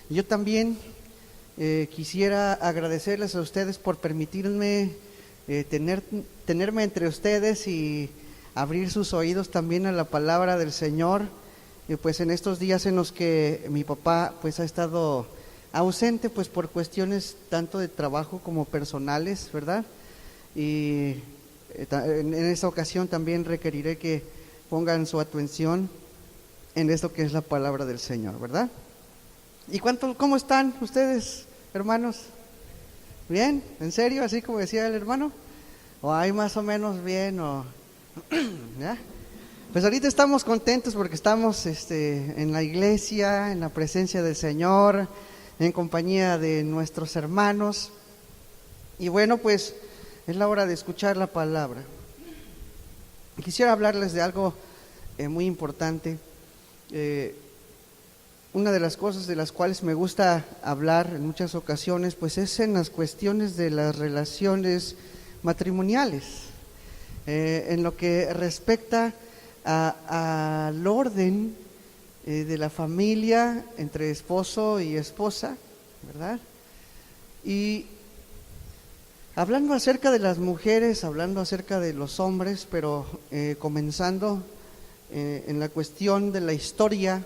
Yo también quisiera agradecerles a ustedes por permitirme tenerme entre ustedes y abrir sus oídos también a la palabra del Señor. Pues en estos días en los que mi papá pues ha estado ausente, pues por cuestiones tanto de trabajo como personales, ¿verdad? Y en esta ocasión también requeriré que pongan su atención en esto que es la palabra del Señor, ¿verdad? ¿Y cómo están ustedes, hermanos? ¿Bien? ¿En serio? Así como decía el hermano. ¿O hay más o menos bien? ¿Ya? Pues ahorita estamos contentos porque estamos en la iglesia, en la presencia del Señor, en compañía de nuestros hermanos. Y bueno, pues es la hora de escuchar la palabra. Quisiera hablarles de algo muy importante. Una de las cosas de las cuales me gusta hablar en muchas ocasiones, pues es en las cuestiones de las relaciones matrimoniales, en lo que respecta al orden de la familia entre esposo y esposa, ¿verdad? Y hablando acerca de las mujeres, hablando acerca de los hombres, pero comenzando en la cuestión de la historia,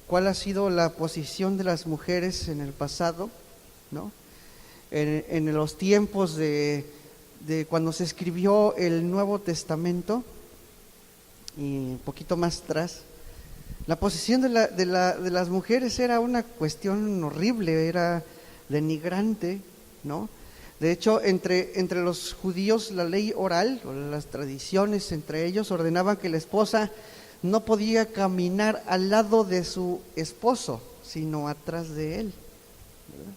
¿cuál ha sido la posición de las mujeres en el pasado, ¿no? En los tiempos de cuando se escribió el Nuevo Testamento y un poquito más atrás, la posición de las mujeres era una cuestión horrible, era denigrante, ¿no? De hecho, entre los judíos, la ley oral o las tradiciones entre ellos ordenaban que la esposa no podía caminar al lado de su esposo, sino atrás de él, ¿verdad?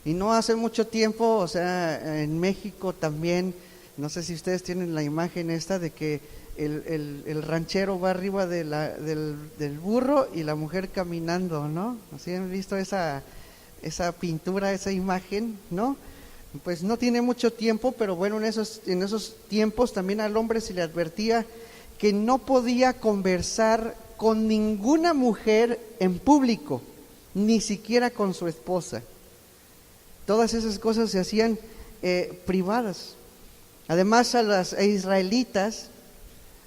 Y no hace mucho tiempo, o sea, en México también, no sé si ustedes tienen la imagen esta de que el ranchero va arriba del burro y la mujer caminando, ¿no? ¿Así han visto esa pintura, esa imagen, no? Pues no tiene mucho tiempo, pero bueno, en esos tiempos también al hombre se le advertía que no podía conversar con ninguna mujer en público, ni siquiera con su esposa. Todas esas cosas se hacían privadas. Además, a las israelitas,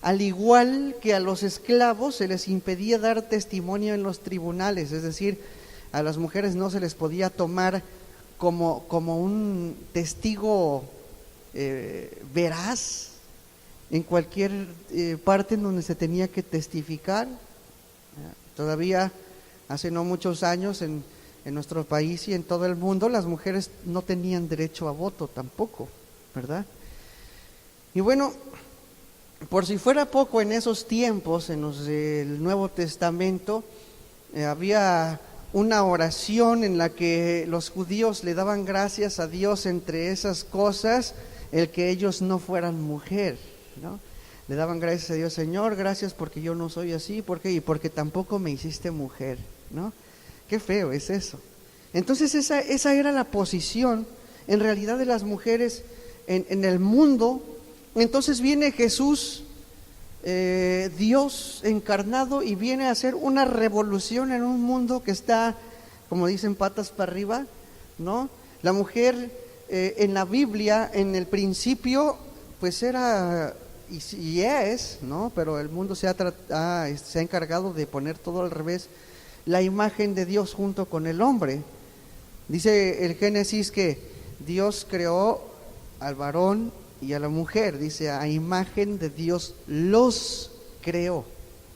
al igual que a los esclavos, se les impedía dar testimonio en los tribunales, es decir, a las mujeres no se les podía tomar como un testigo veraz en cualquier parte en donde se tenía que testificar. Todavía hace no muchos años en nuestro país y en todo el mundo las mujeres no tenían derecho a voto tampoco, ¿verdad? Y bueno, por si fuera poco, en esos tiempos, en los del Nuevo Testamento, había una oración en la que los judíos le daban gracias a Dios, entre esas cosas, el que ellos no fueran mujer, ¿no? Le daban gracias a Dios: Señor, gracias porque yo no soy así, y porque tampoco me hiciste mujer, ¿no? Qué feo es eso. Entonces esa era la posición en realidad de las mujeres en el mundo. Entonces viene Jesús, Dios encarnado, y viene a hacer una revolución en un mundo que está, como dicen, patas para arriba, ¿no? La mujer en la Biblia, en el principio, pues era y es, ¿no? Pero el mundo se ha encargado de poner todo al revés, la imagen de Dios junto con el hombre. Dice el Génesis que Dios creó al varón y a la mujer, dice, a imagen de Dios los creó.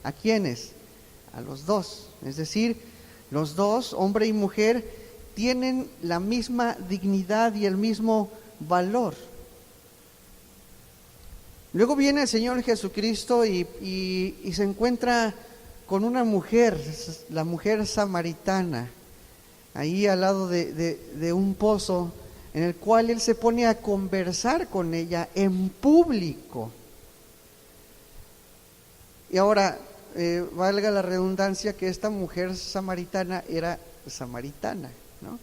¿A quiénes? A los dos. Es decir, los dos, hombre y mujer, tienen la misma dignidad y el mismo valor. Luego viene el Señor Jesucristo y se encuentra con una mujer, la mujer samaritana, ahí al lado de un pozo, en el cual Él se pone a conversar con ella en público. Y ahora, valga la redundancia, que esta mujer samaritana era samaritana, ¿no?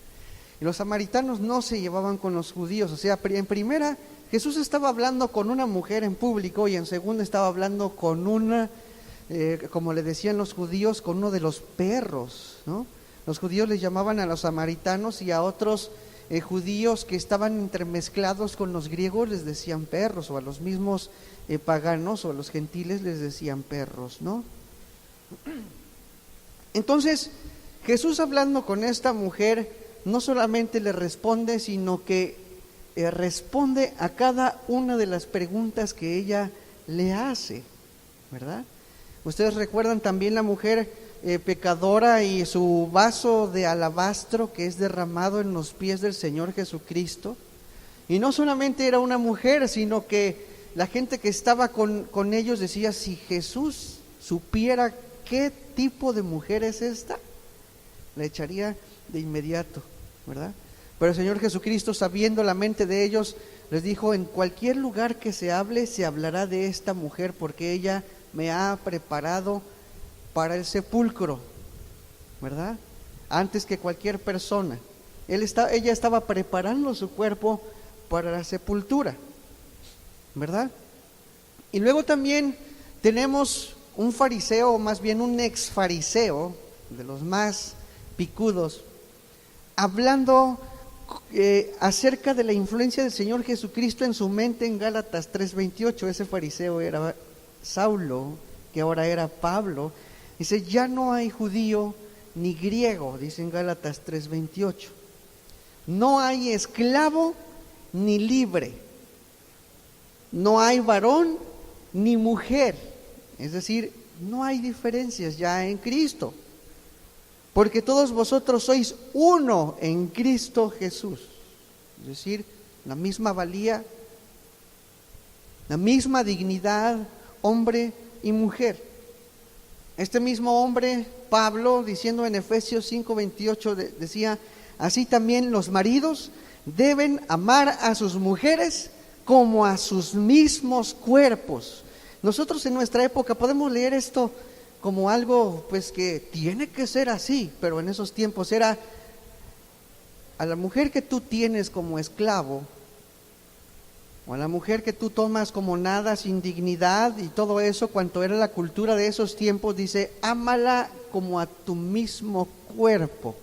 Y los samaritanos no se llevaban con los judíos. O sea, en primera, Jesús estaba hablando con una mujer en público, y en segunda estaba hablando con una, como le decían los judíos, con uno de los perros, ¿no? Los judíos les llamaban a los samaritanos, y a otros judíos que estaban entremezclados con los griegos les decían perros, o a los mismos paganos o a los gentiles les decían perros, ¿no? Entonces, Jesús, hablando con esta mujer, no solamente le responde, sino que responde a cada una de las preguntas que ella le hace, ¿verdad? Ustedes recuerdan también la mujer pecadora y su vaso de alabastro que es derramado en los pies del Señor Jesucristo. Y no solamente era una mujer, sino que la gente que estaba con ellos decía: si Jesús supiera qué tipo de mujer es esta, la echaría de inmediato, ¿verdad? Pero el Señor Jesucristo, sabiendo la mente de ellos, les dijo: en cualquier lugar que se hable, se hablará de esta mujer, porque ella me ha preparado para el sepulcro, ¿verdad? Antes que cualquier persona. Ella estaba preparando su cuerpo para la sepultura, ¿verdad? Y luego también tenemos un fariseo, o más bien un ex fariseo, de los más picudos, hablando acerca de la influencia del Señor Jesucristo en su mente en Gálatas 3:28. Ese fariseo era Saulo, que ahora era Pablo. Dice: ya no hay judío ni griego, dice en Gálatas 3:28. No hay esclavo ni libre. No hay varón ni mujer. Es decir, no hay diferencias ya en Cristo. Porque todos vosotros sois uno en Cristo Jesús. Es decir, la misma valía, la misma dignidad, hombre y mujer. Este mismo hombre, Pablo, diciendo en Efesios 5:28, decía: así también los maridos deben amar a sus mujeres como a sus mismos cuerpos. Nosotros en nuestra época podemos leer esto como algo pues que tiene que ser así, pero en esos tiempos era: a la mujer que tú tienes como esclavo, o a la mujer que tú tomas como nada, sin dignidad y todo eso, cuanto era la cultura de esos tiempos, dice: ámala como a tu mismo cuerpo.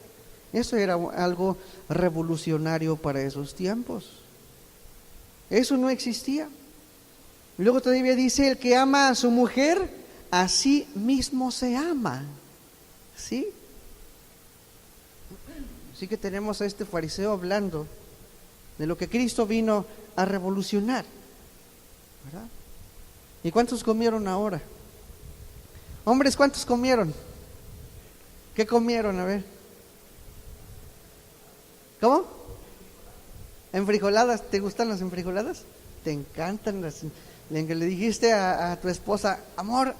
Eso era algo revolucionario para esos tiempos. Eso no existía. Luego todavía dice: el que ama a su mujer, a sí mismo se ama. ¿Sí? Así que tenemos a este fariseo hablando de lo que Cristo vino a revolucionar, ¿verdad? ¿Y cuántos comieron ahora? Hombres, ¿cuántos comieron? ¿Qué comieron? A ver. ¿Cómo? ¿Enfrijoladas? ¿Te gustan las enfrijoladas? ¿Te encantan las? Le dijiste a tu esposa: amor,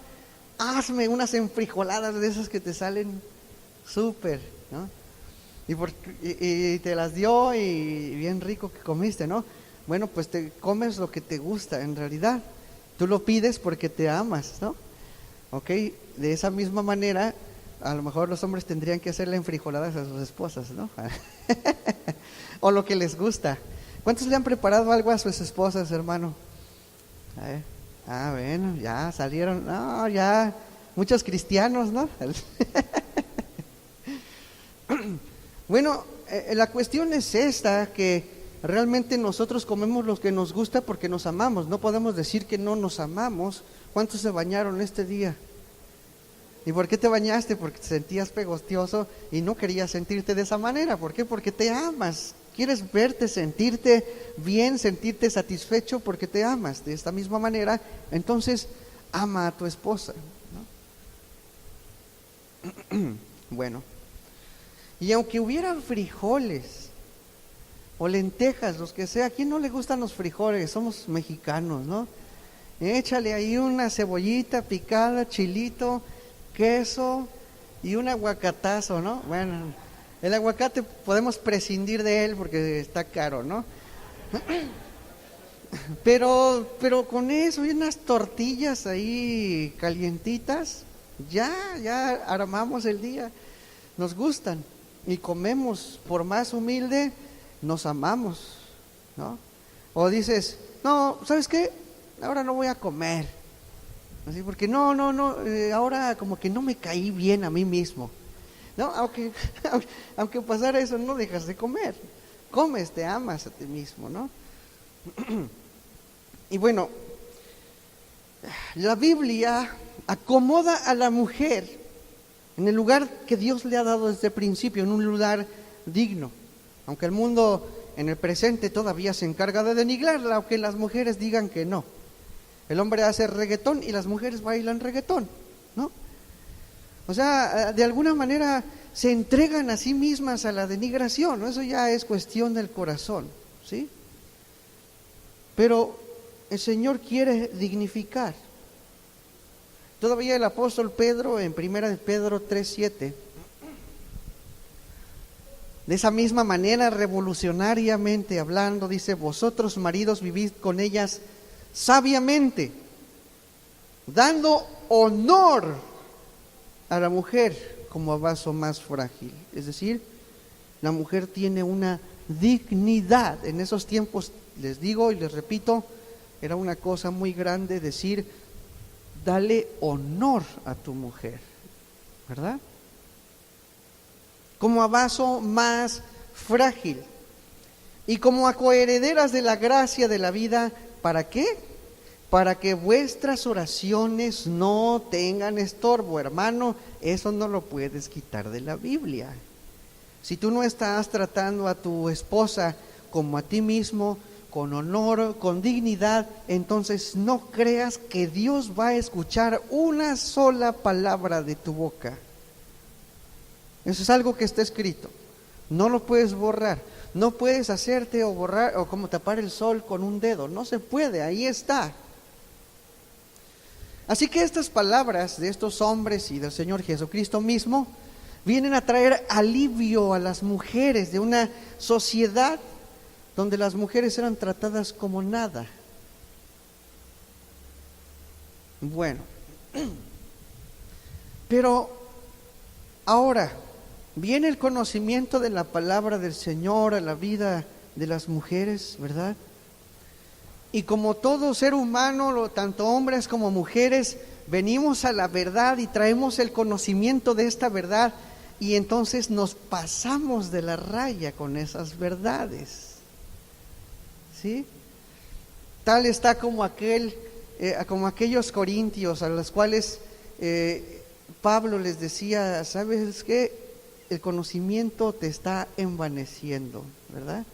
hazme unas enfrijoladas de esas que te salen súper, ¿no? Y te las dio, y bien rico que comiste, ¿no? Bueno, pues te comes lo que te gusta, en realidad. Tú lo pides porque te amas, ¿no? Ok, de esa misma manera, a lo mejor los hombres tendrían que hacerle enfrijoladas a sus esposas, ¿no? O lo que les gusta. ¿Cuántos le han preparado algo a sus esposas, hermano? Bueno, ya salieron, no, ya, muchos cristianos, ¿no? Bueno, la cuestión es esta, que realmente nosotros comemos lo que nos gusta porque nos amamos. No podemos decir que no nos amamos. ¿Cuántos se bañaron este día? ¿Y por qué te bañaste? Porque te sentías pegostioso y no querías sentirte de esa manera. ¿Por qué? Porque te amas. Quieres verte, sentirte bien, sentirte satisfecho porque te amas. De esta misma manera, entonces, ama a tu esposa, ¿no? Bueno, y aunque hubiera frijoles o lentejas, los que sea, ¿a quién no le gustan los frijoles? Somos mexicanos, ¿no? Échale ahí una cebollita picada, chilito, queso y un aguacatazo, ¿no? Bueno, el aguacate podemos prescindir de él porque está caro, ¿no? Pero con eso y unas tortillas ahí calientitas, ya armamos el día. Nos gustan y comemos. Por más humilde, nos amamos, ¿no? O dices: no, ¿sabes qué? Ahora no voy a comer. Así, porque no, ahora como que no me caí bien a mí mismo. ¿no? Aunque pasara eso, no dejas de comer. Comes, te amas a ti mismo, ¿no? Y bueno, la Biblia acomoda a la mujer en el lugar que Dios le ha dado desde el principio, en un lugar digno. Aunque el mundo en el presente todavía se encarga de denigrarla, aunque las mujeres digan que no. El hombre hace reggaetón y las mujeres bailan reggaetón, ¿no? O sea, de alguna manera se entregan a sí mismas a la denigración, ¿no? Eso ya es cuestión del corazón, ¿sí? Pero el Señor quiere dignificar. Todavía el apóstol Pedro, en 1 Pedro 3:7, de esa misma manera, revolucionariamente hablando, dice: vosotros maridos vivid con ellas sabiamente, dando honor a la mujer como a vaso más frágil. Es decir, la mujer tiene una dignidad. En esos tiempos, les digo y les repito, era una cosa muy grande decir: dale honor a tu mujer, ¿verdad? Como a vaso más frágil y como a coherederas de la gracia de la vida. ¿Para qué? Para que vuestras oraciones no tengan estorbo. Hermano, eso no lo puedes quitar de la Biblia. Si tú no estás tratando a tu esposa como a ti mismo, con honor, con dignidad, entonces no creas que Dios va a escuchar una sola palabra de tu boca. Eso es algo que está escrito, no lo puedes borrar. No puedes hacerte o borrar o como tapar el sol con un dedo, no se puede, ahí está. Así que estas palabras de estos hombres y del Señor Jesucristo mismo vienen a traer alivio a las mujeres de una sociedad donde las mujeres eran tratadas como nada. Bueno, pero ahora viene el conocimiento de la palabra del Señor a la vida de las mujeres, ¿verdad? Y como todo ser humano, tanto hombres como mujeres, venimos a la verdad y traemos el conocimiento de esta verdad, y entonces nos pasamos de la raya con esas verdades, ¿sí? Tal está como aquellos corintios a los cuales Pablo les decía: ¿sabes qué? El conocimiento te está envaneciendo, ¿verdad?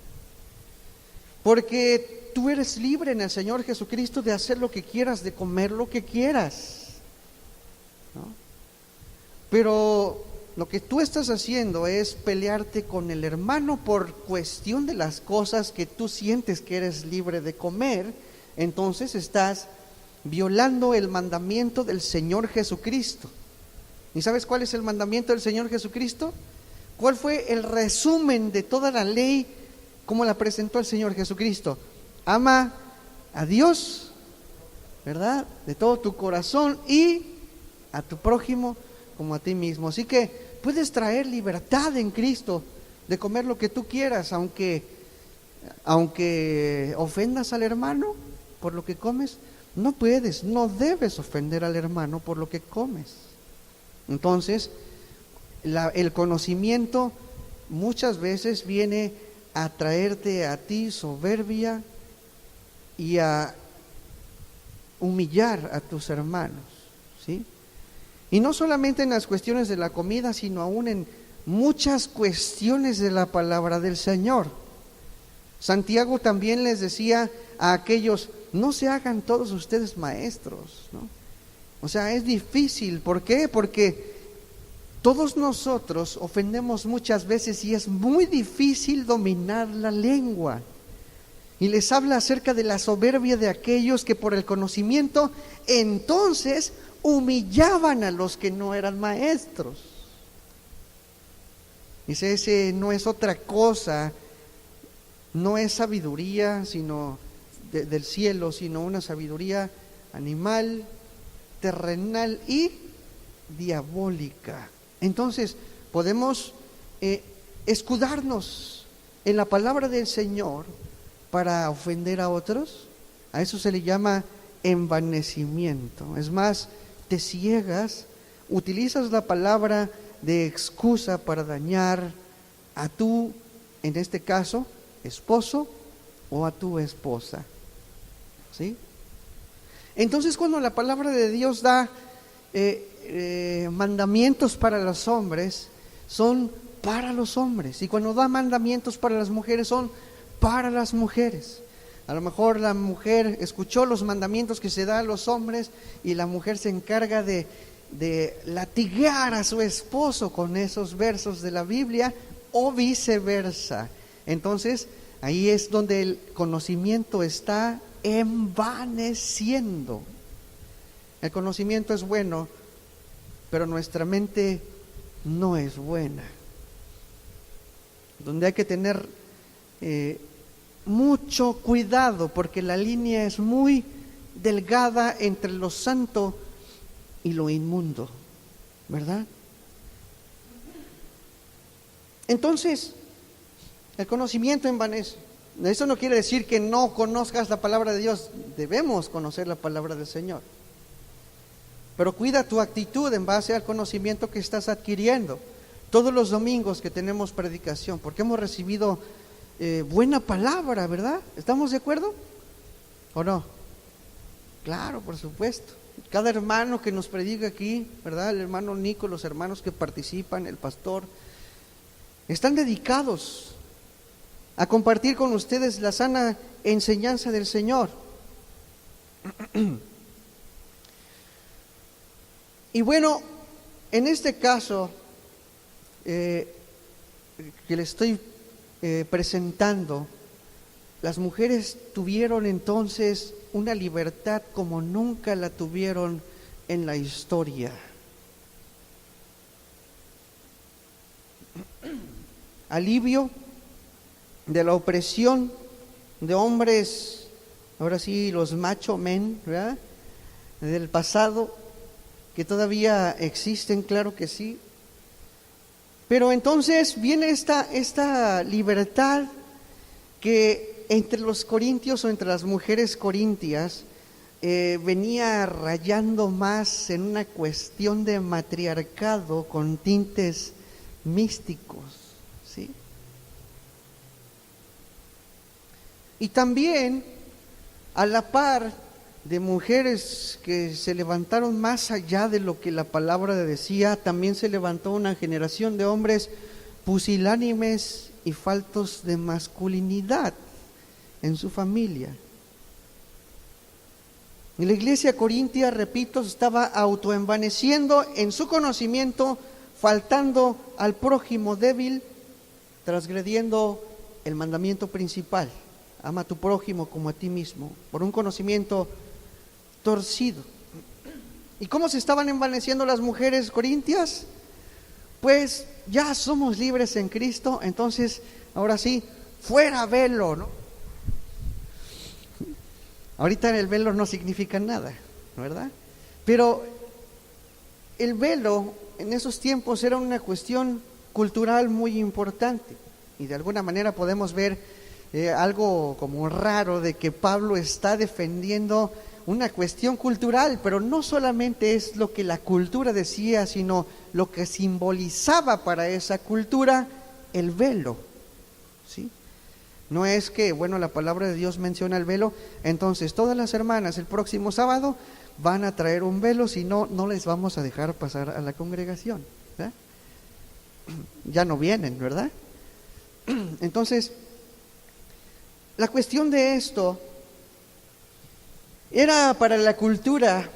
Porque tú eres libre en el Señor Jesucristo de hacer lo que quieras, de comer lo que quieras, ¿no? Pero lo que tú estás haciendo es pelearte con el hermano por cuestión de las cosas que tú sientes que eres libre de comer. Entonces estás violando el mandamiento del Señor Jesucristo. ¿Y sabes cuál es el mandamiento del Señor Jesucristo? ¿Cuál fue el resumen de toda la ley como la presentó el Señor Jesucristo? Ama a Dios, ¿verdad? De todo tu corazón, y a tu prójimo como a ti mismo. Así que puedes traer libertad en Cristo de comer lo que tú quieras, aunque ofendas al hermano por lo que comes. No puedes, no debes ofender al hermano por lo que comes. Entonces, el conocimiento muchas veces viene a traerte a ti soberbia y a humillar a tus hermanos, ¿sí? Y no solamente en las cuestiones de la comida, sino aún en muchas cuestiones de la palabra del Señor. Santiago también les decía a aquellos: no se hagan todos ustedes maestros, ¿no? O sea, es difícil. ¿Por qué? Porque todos nosotros ofendemos muchas veces y es muy difícil dominar la lengua. Y les habla acerca de la soberbia de aquellos que por el conocimiento entonces humillaban a los que no eran maestros. Dice: ese no es otra cosa, no es sabiduría sino del cielo, sino una sabiduría animal, terrenal y diabólica. Entonces podemos escudarnos en la palabra del Señor para ofender a otros. A eso se le llama envanecimiento. Es más, te ciegas, utilizas la palabra de excusa para dañar a tu, en este caso, esposo o a tu esposa. ¿Sí? Entonces, cuando la palabra de Dios da mandamientos para los hombres, son para los hombres, y cuando da mandamientos para las mujeres, son para las mujeres. A lo mejor la mujer escuchó los mandamientos que se da a los hombres y la mujer se encarga de latigar a su esposo con esos versos de la Biblia, o viceversa. Entonces, ahí es donde el conocimiento está envaneciendo. El conocimiento es bueno, pero nuestra mente no es buena. Donde hay que tener mucho cuidado, porque la línea es muy delgada entre lo santo y lo inmundo, ¿verdad? Entonces, el conocimiento envanece. Eso no quiere decir que no conozcas la palabra de Dios. Debemos conocer la palabra del Señor. Pero cuida tu actitud en base al conocimiento que estás adquiriendo. Todos los domingos que tenemos predicación, porque hemos recibido buena palabra, ¿verdad? ¿Estamos de acuerdo? ¿O no? Claro, por supuesto. Cada hermano que nos predica aquí, ¿verdad? El hermano Nico, los hermanos que participan, el pastor, están dedicados a compartir con ustedes la sana enseñanza del Señor. Y bueno, en este caso que le estoy presentando, las mujeres tuvieron entonces una libertad como nunca la tuvieron en la historia. Alivio de la opresión de hombres, ahora sí, los macho men, ¿verdad? Del pasado, que todavía existen, claro que sí. Pero entonces viene esta libertad que entre los corintios o entre las mujeres corintias venía rayando más en una cuestión de matriarcado con tintes místicos, ¿sí? Y también a la par de mujeres que se levantaron más allá de lo que la palabra decía, también se levantó una generación de hombres pusilánimes y faltos de masculinidad en su familia. Y la iglesia corintia, repito, estaba autoenvaneciendo en su conocimiento, faltando al prójimo débil, transgrediendo el mandamiento principal: ama a tu prójimo como a ti mismo, por un conocimiento torcido. ¿Y cómo se estaban envaneciendo las mujeres corintias? Pues ya somos libres en Cristo, entonces ahora sí, fuera velo, ¿no? Ahorita el velo no significa nada, ¿verdad? Pero el velo en esos tiempos era una cuestión cultural muy importante, y de alguna manera podemos ver algo como raro de que Pablo está defendiendo una cuestión cultural, pero no solamente es lo que la cultura decía, sino lo que simbolizaba para esa cultura el velo, ¿sí? No es que, bueno, la palabra de Dios menciona el velo, entonces todas las hermanas el próximo sábado van a traer un velo, si no, no les vamos a dejar pasar a la congregación, ¿verdad? Ya no vienen, ¿verdad? Entonces, la cuestión de esto era para la cultura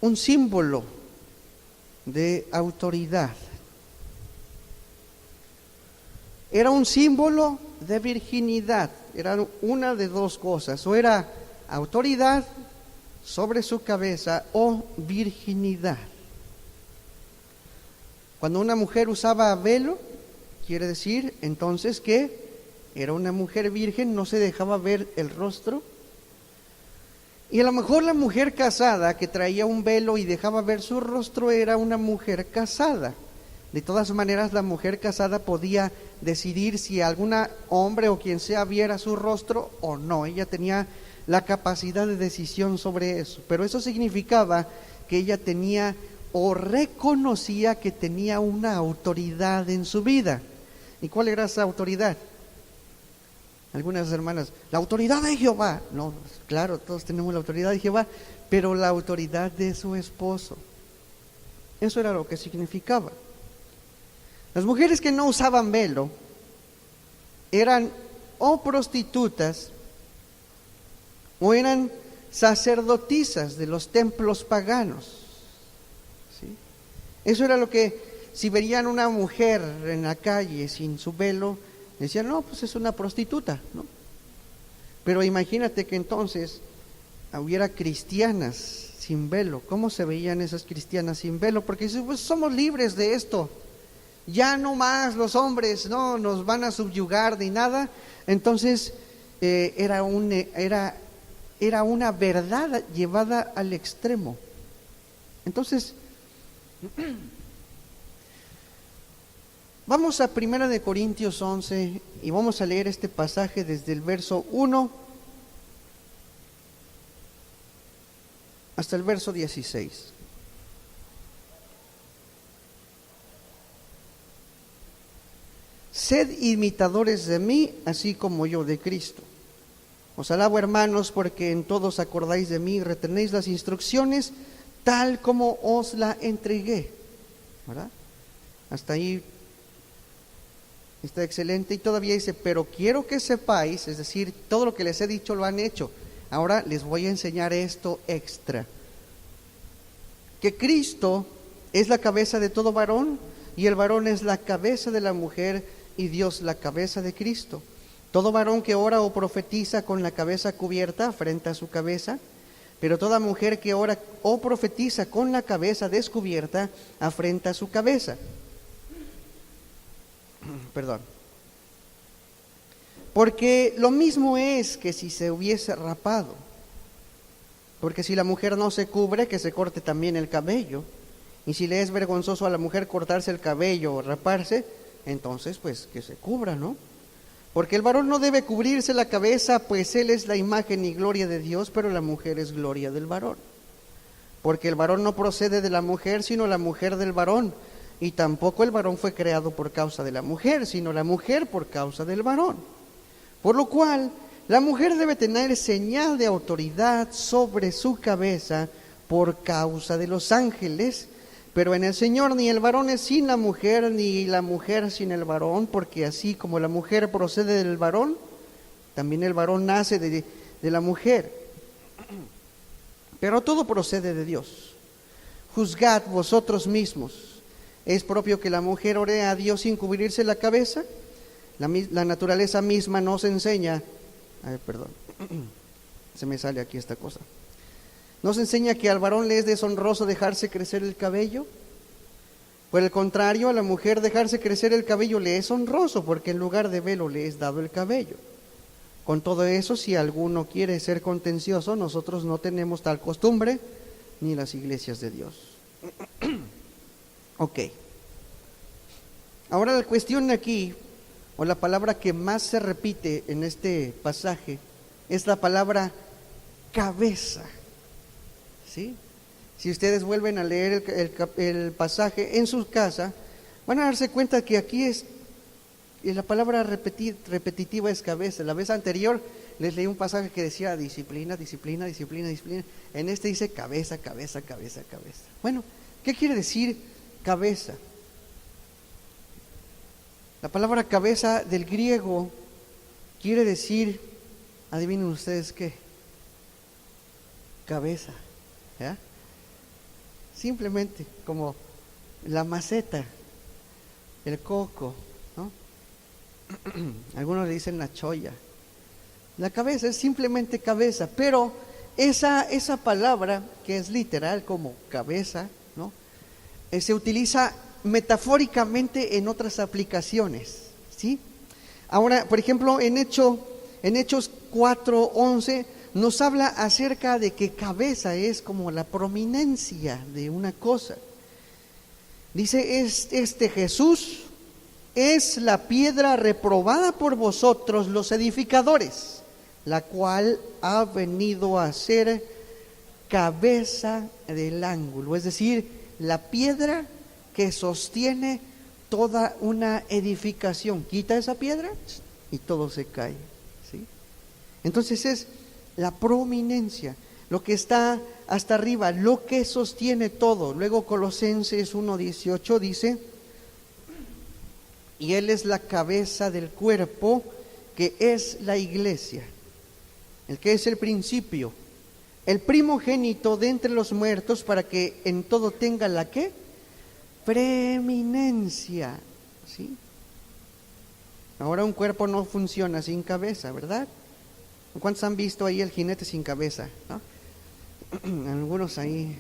un símbolo de autoridad. Era un símbolo de virginidad. Era una de dos cosas: o era autoridad sobre su cabeza o virginidad. Cuando una mujer usaba velo, quiere decir entonces que era una mujer virgen, no se dejaba ver el rostro. Y a lo mejor la mujer casada que traía un velo y dejaba ver su rostro era una mujer casada. De todas maneras, la mujer casada podía decidir si algún hombre o quien sea viera su rostro o no. Ella tenía la capacidad de decisión sobre eso. Pero eso significaba que ella tenía o reconocía que tenía una autoridad en su vida. ¿Y cuál era esa autoridad? Algunas hermanas, la autoridad de Jehová. No, claro, todos tenemos la autoridad de Jehová, pero la autoridad de su esposo. Eso era lo que significaba. Las mujeres que no usaban velo eran o prostitutas o eran sacerdotisas de los templos paganos. ¿Sí? Eso era lo que, si veían una mujer en la calle sin su velo, decían, no, pues es una prostituta, ¿no? Pero imagínate que entonces hubiera cristianas sin velo. ¿Cómo se veían esas cristianas sin velo? Porque pues somos libres de esto. Ya no más los hombres no nos van a subyugar ni nada. Entonces era una verdad llevada al extremo. Entonces vamos a 1 de Corintios 11 y vamos a leer este pasaje desde el verso 1 hasta el verso 16. Sed imitadores de mí, así como yo de Cristo. Os alabo, hermanos, porque en todos acordáis de mí y retenéis las instrucciones tal como os la entregué. ¿Verdad? Hasta ahí está excelente. Y todavía dice, pero quiero que sepáis, es decir, todo lo que les he dicho lo han hecho. Ahora les voy a enseñar esto extra. Que Cristo es la cabeza de todo varón y el varón es la cabeza de la mujer y Dios la cabeza de Cristo. Todo varón que ora o profetiza con la cabeza cubierta afrenta su cabeza, pero toda mujer que ora o profetiza con la cabeza descubierta afrenta su cabeza. Perdón. Porque lo mismo es que si se hubiese rapado. Porque si la mujer no se cubre, que se corte también el cabello. Y si le es vergonzoso a la mujer cortarse el cabello o raparse, entonces pues que se cubra, ¿no? Porque el varón no debe cubrirse la cabeza, pues él es la imagen y gloria de Dios, pero la mujer es gloria del varón. Porque el varón no procede de la mujer, sino la mujer del varón. Y tampoco el varón fue creado por causa de la mujer, sino la mujer por causa del varón. Por lo cual, la mujer debe tener señal de autoridad sobre su cabeza por causa de los ángeles. Pero en el Señor ni el varón es sin la mujer, ni la mujer sin el varón, porque así como la mujer procede del varón, también el varón nace de la mujer. Pero todo procede de Dios. Juzgad vosotros mismos. ¿Es propio que la mujer ore a Dios sin cubrirse la cabeza? La naturaleza misma nos enseña, perdón, se me sale aquí esta cosa. ¿Nos enseña que al varón le es deshonroso dejarse crecer el cabello? Por el contrario, a la mujer dejarse crecer el cabello le es honroso, porque en lugar de velo le es dado el cabello. Con todo eso, si alguno quiere ser contencioso, nosotros no tenemos tal costumbre, ni las iglesias de Dios. Ok. Ahora la cuestión aquí, o la palabra que más se repite en este pasaje, es la palabra cabeza. ¿Sí? Si ustedes vuelven a leer el pasaje en su casa, van a darse cuenta que aquí la palabra repetitiva es cabeza. La vez anterior les leí un pasaje que decía disciplina, disciplina, disciplina, disciplina. En este dice cabeza, cabeza, cabeza, cabeza. Bueno, ¿qué quiere decir cabeza? La palabra cabeza del griego quiere decir, adivinen ustedes qué, cabeza. ¿Ya? Simplemente como la maceta, el coco, ¿no? Algunos le dicen la cholla. La cabeza es simplemente cabeza, pero esa palabra que es literal como cabeza, ¿no? Se utiliza metafóricamente en otras aplicaciones, ¿sí? Ahora, por ejemplo, en Hechos 4:11 nos habla acerca de que cabeza es como la prominencia de una cosa. Dice, este Jesús es la piedra reprobada por vosotros los edificadores, la cual ha venido a ser cabeza del ángulo, es decir, la piedra que sostiene toda una edificación. Quita esa piedra y todo se cae, ¿sí? Entonces es la prominencia, lo que está hasta arriba, lo que sostiene todo. Luego Colosenses 1:18 dice: y Él es la cabeza del cuerpo, que es la iglesia, el que es el principio, el primogénito de entre los muertos, para que en todo tenga la ¿qué? Preeminencia, ¿sí? Ahora un cuerpo no funciona sin cabeza, ¿verdad? ¿Cuántos han visto ahí el jinete sin cabeza, no? Algunos ahí,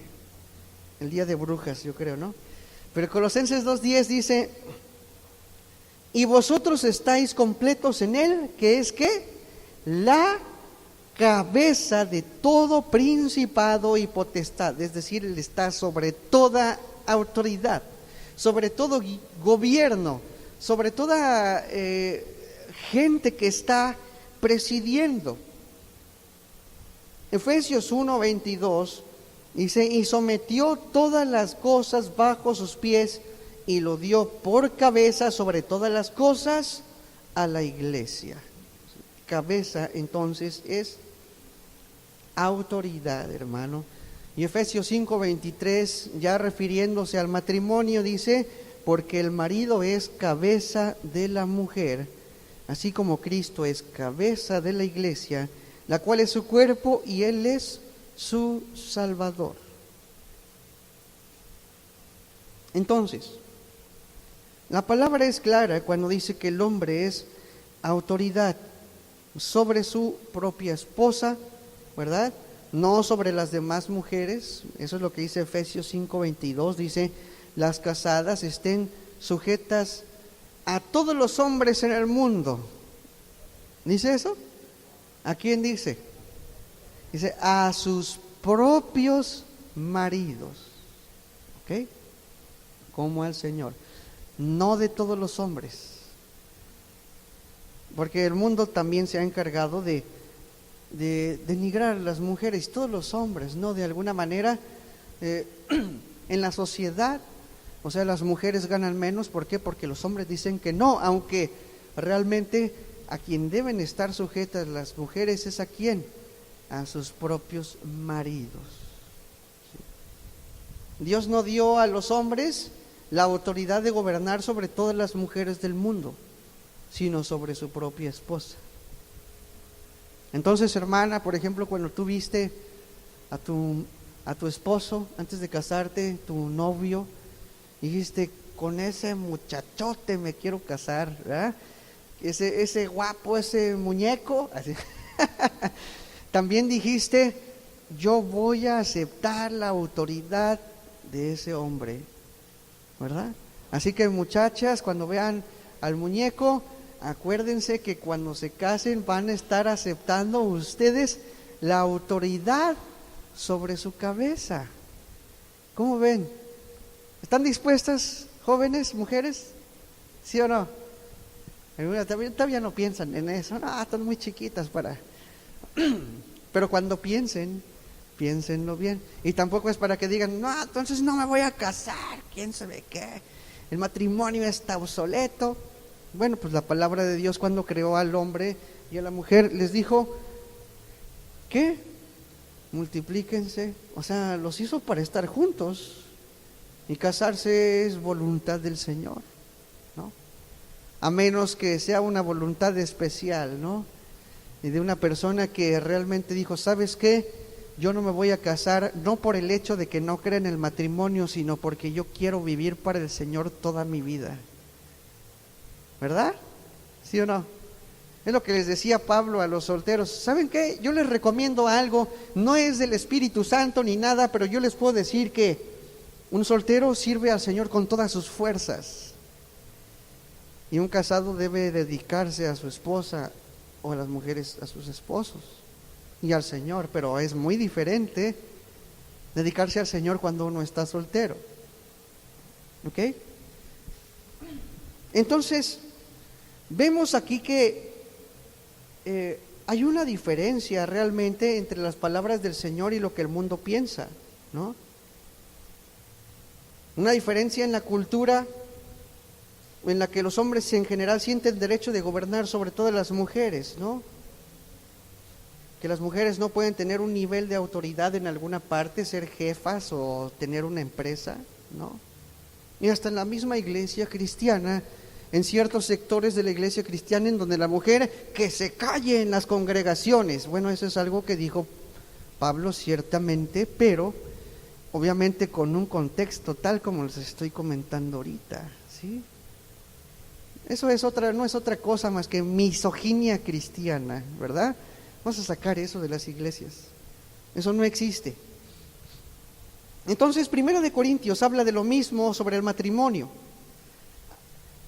el día de brujas, yo creo, ¿no? Pero Colosenses 2:10 dice: y vosotros estáis completos en Él, que es ¿qué? La cabeza de todo principado y potestad. Es decir, Él está sobre toda autoridad, sobre todo gobierno, sobre toda gente que está presidiendo. Efesios 1:22 dice: y sometió todas las cosas bajo sus pies, y lo dio por cabeza sobre todas las cosas a la iglesia. Cabeza entonces es autoridad, hermano. Y Efesios 5:23, ya refiriéndose al matrimonio, dice: porque el marido es cabeza de la mujer, así como Cristo es cabeza de la iglesia, la cual es su cuerpo, y Él es su Salvador. Entonces, la palabra es clara cuando dice que el hombre es autoridad sobre su propia esposa, ¿verdad? No sobre las demás mujeres. Eso es lo que dice Efesios 5:22. Dice: las casadas estén sujetas a todos los hombres en el mundo. ¿Dice eso? ¿A quién dice? Dice: a sus propios maridos. ¿Ok? Como al Señor. No de todos los hombres, porque el mundo también se ha encargado de denigrar a las mujeres, todos los hombres, ¿no? De alguna manera, en la sociedad, o sea, las mujeres ganan menos. ¿Por qué? Porque los hombres dicen que no, aunque realmente a quien deben estar sujetas las mujeres es ¿a quién? A sus propios maridos. ¿Sí? Dios no dio a los hombres la autoridad de gobernar sobre todas las mujeres del mundo, sino sobre su propia esposa. Entonces, hermana, por ejemplo, cuando tú viste a tu esposo antes de casarte, tu novio, dijiste: con ese muchachote me quiero casar, ¿verdad? Ese guapo, ese muñeco, así. También dijiste: yo voy a aceptar la autoridad de ese hombre, ¿verdad? Así que, muchachas, cuando vean al muñeco, acuérdense que cuando se casen van a estar aceptando ustedes la autoridad sobre su cabeza. ¿Cómo ven? ¿Están dispuestas, jóvenes, mujeres? ¿Sí o no? Todavía no piensan en eso. No, están muy chiquitas para... Pero cuando piénsenlo bien. Y tampoco es para que digan: no, entonces no me voy a casar, quién sabe qué, el matrimonio está obsoleto. Bueno, pues la palabra de Dios, cuando creó al hombre y a la mujer, les dijo que multiplíquense. O sea, los hizo para estar juntos, y casarse es voluntad del Señor, ¿no? A menos que sea una voluntad especial, ¿no? Y de una persona que realmente dijo: ¿sabes qué? Yo no me voy a casar, no por el hecho de que no crea en el matrimonio, sino porque yo quiero vivir para el Señor toda mi vida. ¿Verdad? ¿Sí o no? Es lo que les decía Pablo a los solteros. ¿Saben qué? Yo les recomiendo algo, no es del Espíritu Santo ni nada, pero yo les puedo decir que un soltero sirve al Señor con todas sus fuerzas, y un casado debe dedicarse a su esposa, o a las mujeres a sus esposos y al Señor. Pero es muy diferente dedicarse al Señor cuando uno está soltero. ¿Ok? Entonces, vemos aquí que hay una diferencia realmente entre las palabras del Señor y lo que el mundo piensa, ¿no? Una diferencia en la cultura en la que los hombres en general sienten derecho de gobernar sobre todo las mujeres, ¿no? Que las mujeres no pueden tener un nivel de autoridad en alguna parte, ser jefas o tener una empresa, ¿no? Y hasta en la misma iglesia cristiana, en ciertos sectores de la iglesia cristiana en donde la mujer que se calle en las congregaciones. Bueno, eso es algo que dijo Pablo ciertamente, pero obviamente con un contexto tal como les estoy comentando ahorita, ¿sí? Eso no es otra cosa más que misoginia cristiana, ¿verdad? Vamos a sacar eso de las iglesias. Eso no existe. Entonces, 1 Corintios habla de lo mismo sobre el matrimonio,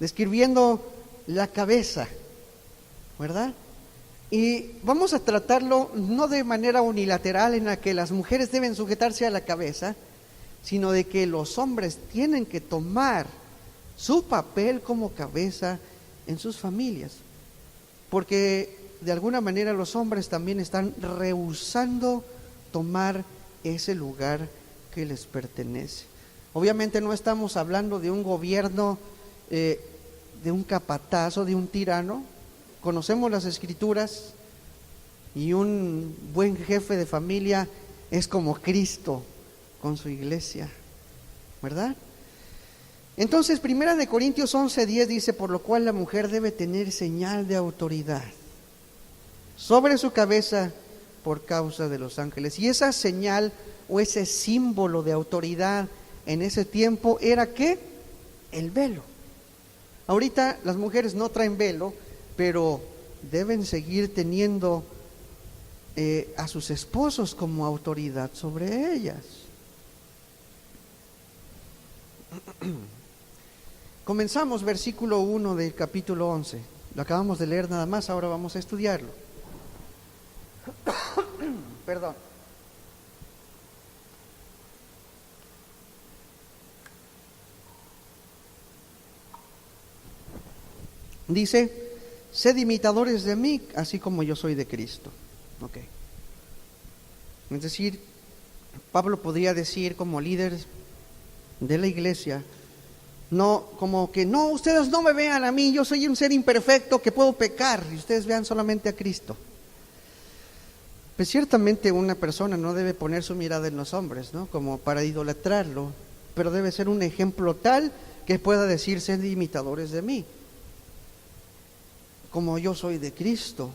describiendo la cabeza, ¿verdad? Y vamos a tratarlo no de manera unilateral en la que las mujeres deben sujetarse a la cabeza, sino de que los hombres tienen que tomar su papel como cabeza en sus familias, porque de alguna manera los hombres también están rehusando tomar ese lugar que les pertenece. Obviamente no estamos hablando de un gobierno, de un capataz o de un tirano. Conocemos las escrituras y un buen jefe de familia es como Cristo con su iglesia, ¿verdad? Entonces, 1 Corintios 11:10 dice: por lo cual la mujer debe tener señal de autoridad sobre su cabeza por causa de los ángeles. Y esa señal o ese símbolo de autoridad en ese tiempo era ¿qué? El velo. Ahorita las mujeres no traen velo, pero deben seguir teniendo a sus esposos como autoridad sobre ellas. Comenzamos versículo 1 del capítulo 11. Lo acabamos de leer nada más, ahora vamos a estudiarlo. Perdón. Dice: sed imitadores de mí, así como yo soy de Cristo. Ok. Es decir, Pablo podría decir como líder de la iglesia, no, como que no, ustedes no me vean a mí, yo soy un ser imperfecto que puedo pecar, y ustedes vean solamente a Cristo. Pues ciertamente una persona no debe poner su mirada en los hombres, ¿no? Como para idolatrarlo, pero debe ser un ejemplo tal que pueda decir: sed imitadores de mí, como yo soy de Cristo.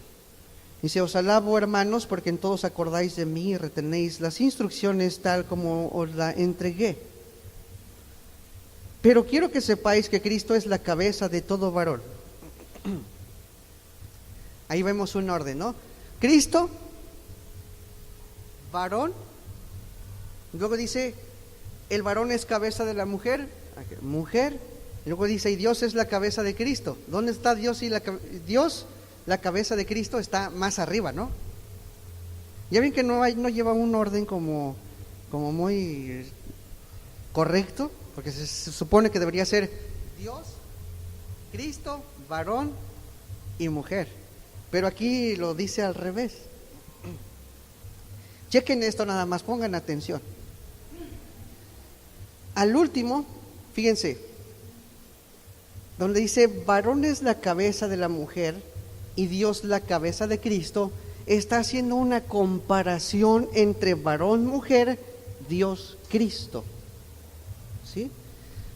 Dice: os alabo, hermanos, porque en todos acordáis de mí y retenéis las instrucciones tal como os la entregué. Pero quiero que sepáis que Cristo es la cabeza de todo varón. Ahí vemos un orden, ¿no? Cristo, varón. Luego dice: el varón es cabeza de la mujer. Mujer. Y luego dice: y Dios es la cabeza de Cristo. ¿Dónde está Dios? Dios, la cabeza de Cristo, está más arriba, ¿no? Ya ven que no lleva un orden como muy correcto, porque se supone que debería ser Dios, Cristo, varón y mujer. Pero aquí lo dice al revés. Chequen esto nada más, pongan atención. Al último, fíjense, donde dice varón es la cabeza de la mujer y Dios la cabeza de Cristo, está haciendo una comparación entre varón, mujer, Dios, Cristo. ¿Sí?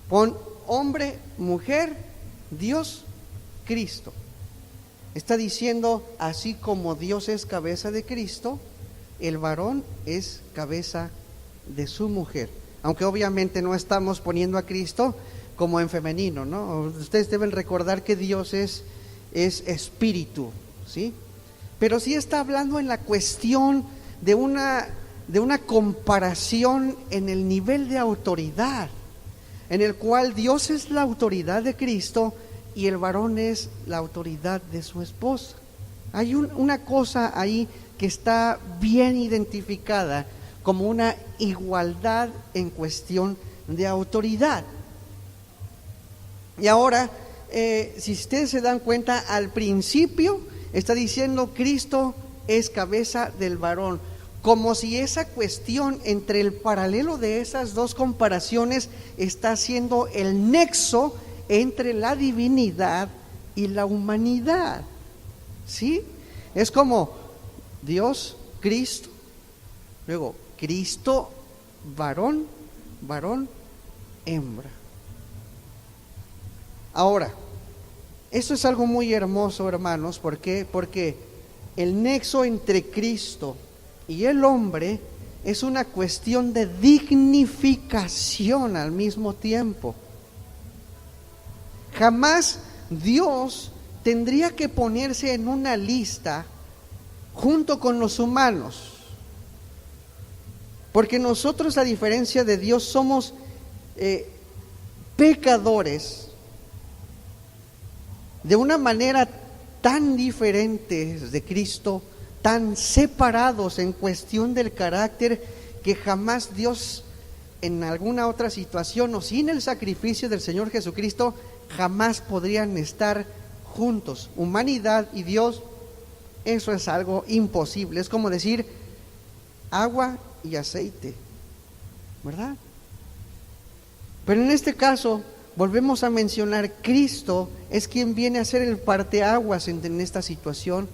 Pon hombre, mujer, Dios, Cristo. Está diciendo: así como Dios es cabeza de Cristo, el varón es cabeza de su mujer. Aunque obviamente no estamos poniendo a Cristo como en femenino, ¿no? Ustedes deben recordar que Dios es espíritu, ¿sí? Pero sí está hablando en la cuestión de una comparación en el nivel de autoridad, en el cual Dios es la autoridad de Cristo y el varón es la autoridad de su esposa. Hay una cosa ahí que está bien identificada como una igualdad en cuestión de autoridad. Y ahora, si ustedes se dan cuenta, al principio está diciendo Cristo es cabeza del varón. como si esa cuestión entre el paralelo de esas dos comparaciones está haciendo el nexo entre la divinidad y la humanidad. ¿Sí? Es como Dios, Cristo, luego Cristo, varón, varón, hembra. Ahora, esto es algo muy hermoso, hermanos. ¿Por qué? Porque el nexo entre Cristo y el hombre es una cuestión de dignificación al mismo tiempo. Jamás Dios tendría que ponerse en una lista junto con los humanos, porque nosotros, a diferencia de Dios, somos pecadores de una manera tan diferente de Cristo, tan separados en cuestión del carácter, que jamás Dios, en alguna otra situación o sin el sacrificio del Señor Jesucristo, jamás podrían estar juntos. Humanidad y Dios, eso es algo imposible. Es como decir agua y aceite, ¿verdad? Pero en este caso, volvemos a mencionar, Cristo es quien viene a ser el parteaguas en esta situación.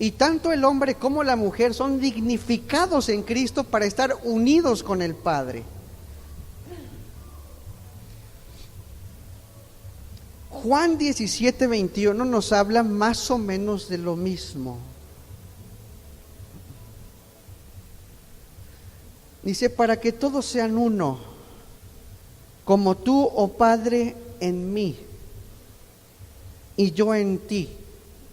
Y tanto el hombre como la mujer son dignificados en Cristo para estar unidos con el Padre. Juan 17:21 nos habla más o menos de lo mismo. Dice: para que todos sean uno, como tú, oh Padre, en mí y yo en ti.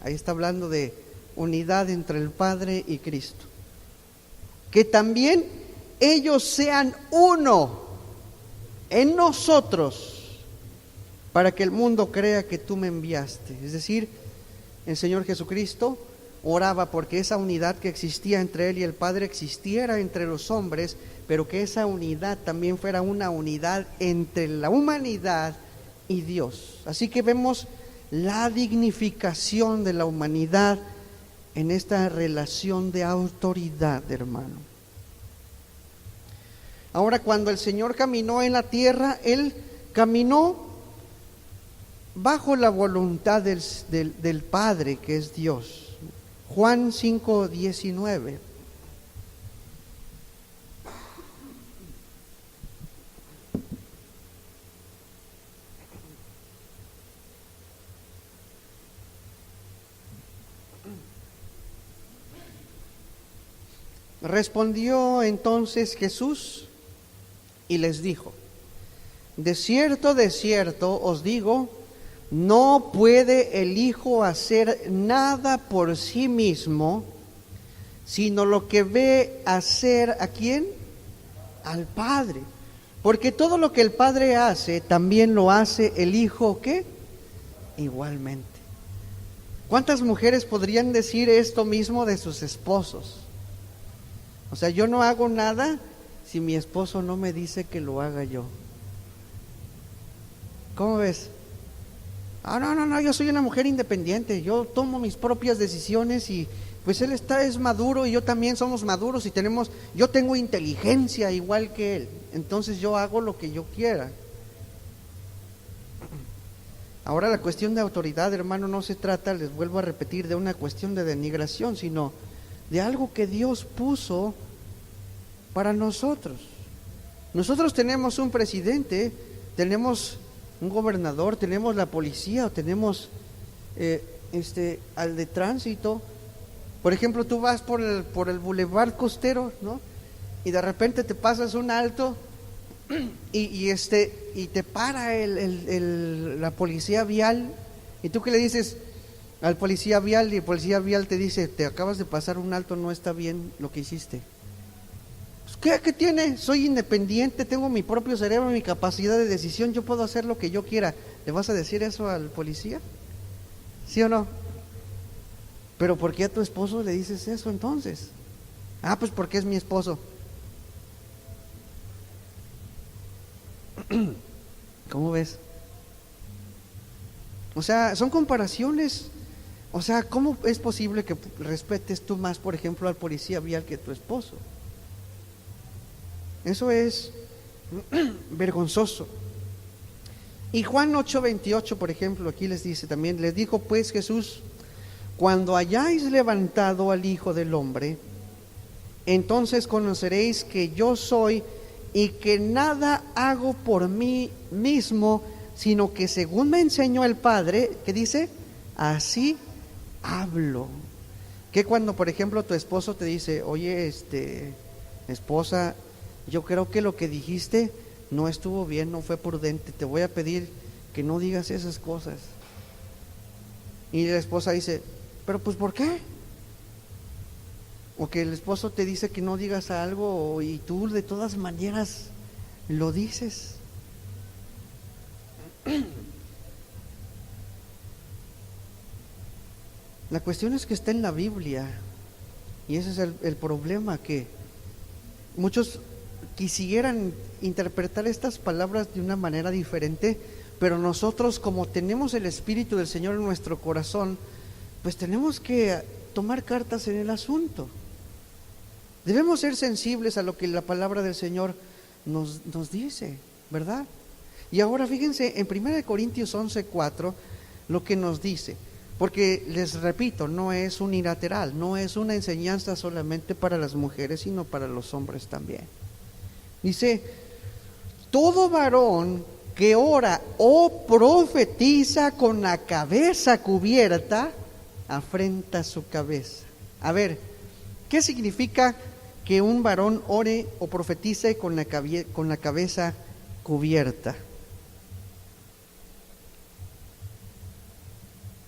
Ahí está hablando de unidad entre el Padre y Cristo. Que también ellos sean uno en nosotros, para que el mundo crea que tú me enviaste. Es decir, el Señor Jesucristo oraba porque esa unidad que existía entre Él y el Padre existiera entre los hombres, pero que esa unidad también fuera una unidad entre la humanidad y Dios. Así que vemos la dignificación de la humanidad en esta relación de autoridad, hermano. Ahora, cuando el Señor caminó en la tierra, Él caminó bajo la voluntad del Padre, que es Dios. Juan 5:19. Respondió entonces Jesús y les dijo: de cierto os digo, no puede el Hijo hacer nada por sí mismo, sino lo que ve hacer ¿a quién? Al Padre. Porque todo lo que el Padre hace, también lo hace el Hijo, ¿qué? Igualmente. ¿Cuántas mujeres podrían decir esto mismo de sus esposos? O sea, yo no hago nada si mi esposo no me dice que lo haga yo. ¿Cómo ves? No, yo soy una mujer independiente, yo tomo mis propias decisiones y pues él es maduro y yo también somos maduros y yo tengo inteligencia igual que él, entonces yo hago lo que yo quiera. Ahora, la cuestión de autoridad, hermano, no se trata, les vuelvo a repetir, de una cuestión de denigración, sino de algo que Dios puso para nosotros. Nosotros tenemos un presidente, tenemos un gobernador, tenemos la policía, o tenemos al de tránsito. Por ejemplo, tú vas por el Boulevard Costero, ¿no? Y de repente te pasas un alto y te para la policía vial. ¿Y tú qué le dices al policía vial? Y el policía vial te dice: te acabas de pasar un alto, no está bien lo que hiciste. ¿Qué tiene? Soy independiente, tengo mi propio cerebro, mi capacidad de decisión, yo puedo hacer lo que yo quiera. ¿Le vas a decir eso al policía? ¿Sí o no? ¿Pero por qué a tu esposo le dices eso entonces? Pues porque es mi esposo. ¿Cómo ves? O sea, son comparaciones. O sea, ¿cómo es posible que respetes tú más, por ejemplo, al policía vial que tu esposo? Eso es vergonzoso. Y Juan 8:28, por ejemplo, aquí les dice también, les dijo pues Jesús: cuando hayáis levantado al Hijo del Hombre, entonces conoceréis que yo soy, y que nada hago por mí mismo, sino que según me enseñó el Padre, ¿qué dice? Así hablo. Que cuando, por ejemplo, tu esposo te dice: oye, esposa, yo creo que lo que dijiste no estuvo bien, no fue prudente, te voy a pedir que no digas esas cosas. Y la esposa dice: pero pues ¿por qué? O que el esposo te dice que no digas algo y tú de todas maneras lo dices. La cuestión es que está en la Biblia, y ese es el problema, que muchos quisieran interpretar estas palabras de una manera diferente, pero nosotros, como tenemos el Espíritu del Señor en nuestro corazón, pues tenemos que tomar cartas en el asunto. Debemos ser sensibles a lo que la palabra del Señor nos dice, ¿verdad? Y ahora fíjense en 1 Corintios 11:4 lo que nos dice, porque les repito, no es unilateral, no es una enseñanza solamente para las mujeres, sino para los hombres también. Dice: todo varón que ora o profetiza con la cabeza cubierta, afrenta su cabeza. A ver, ¿qué significa que un varón ore o profetice con la cabeza cubierta?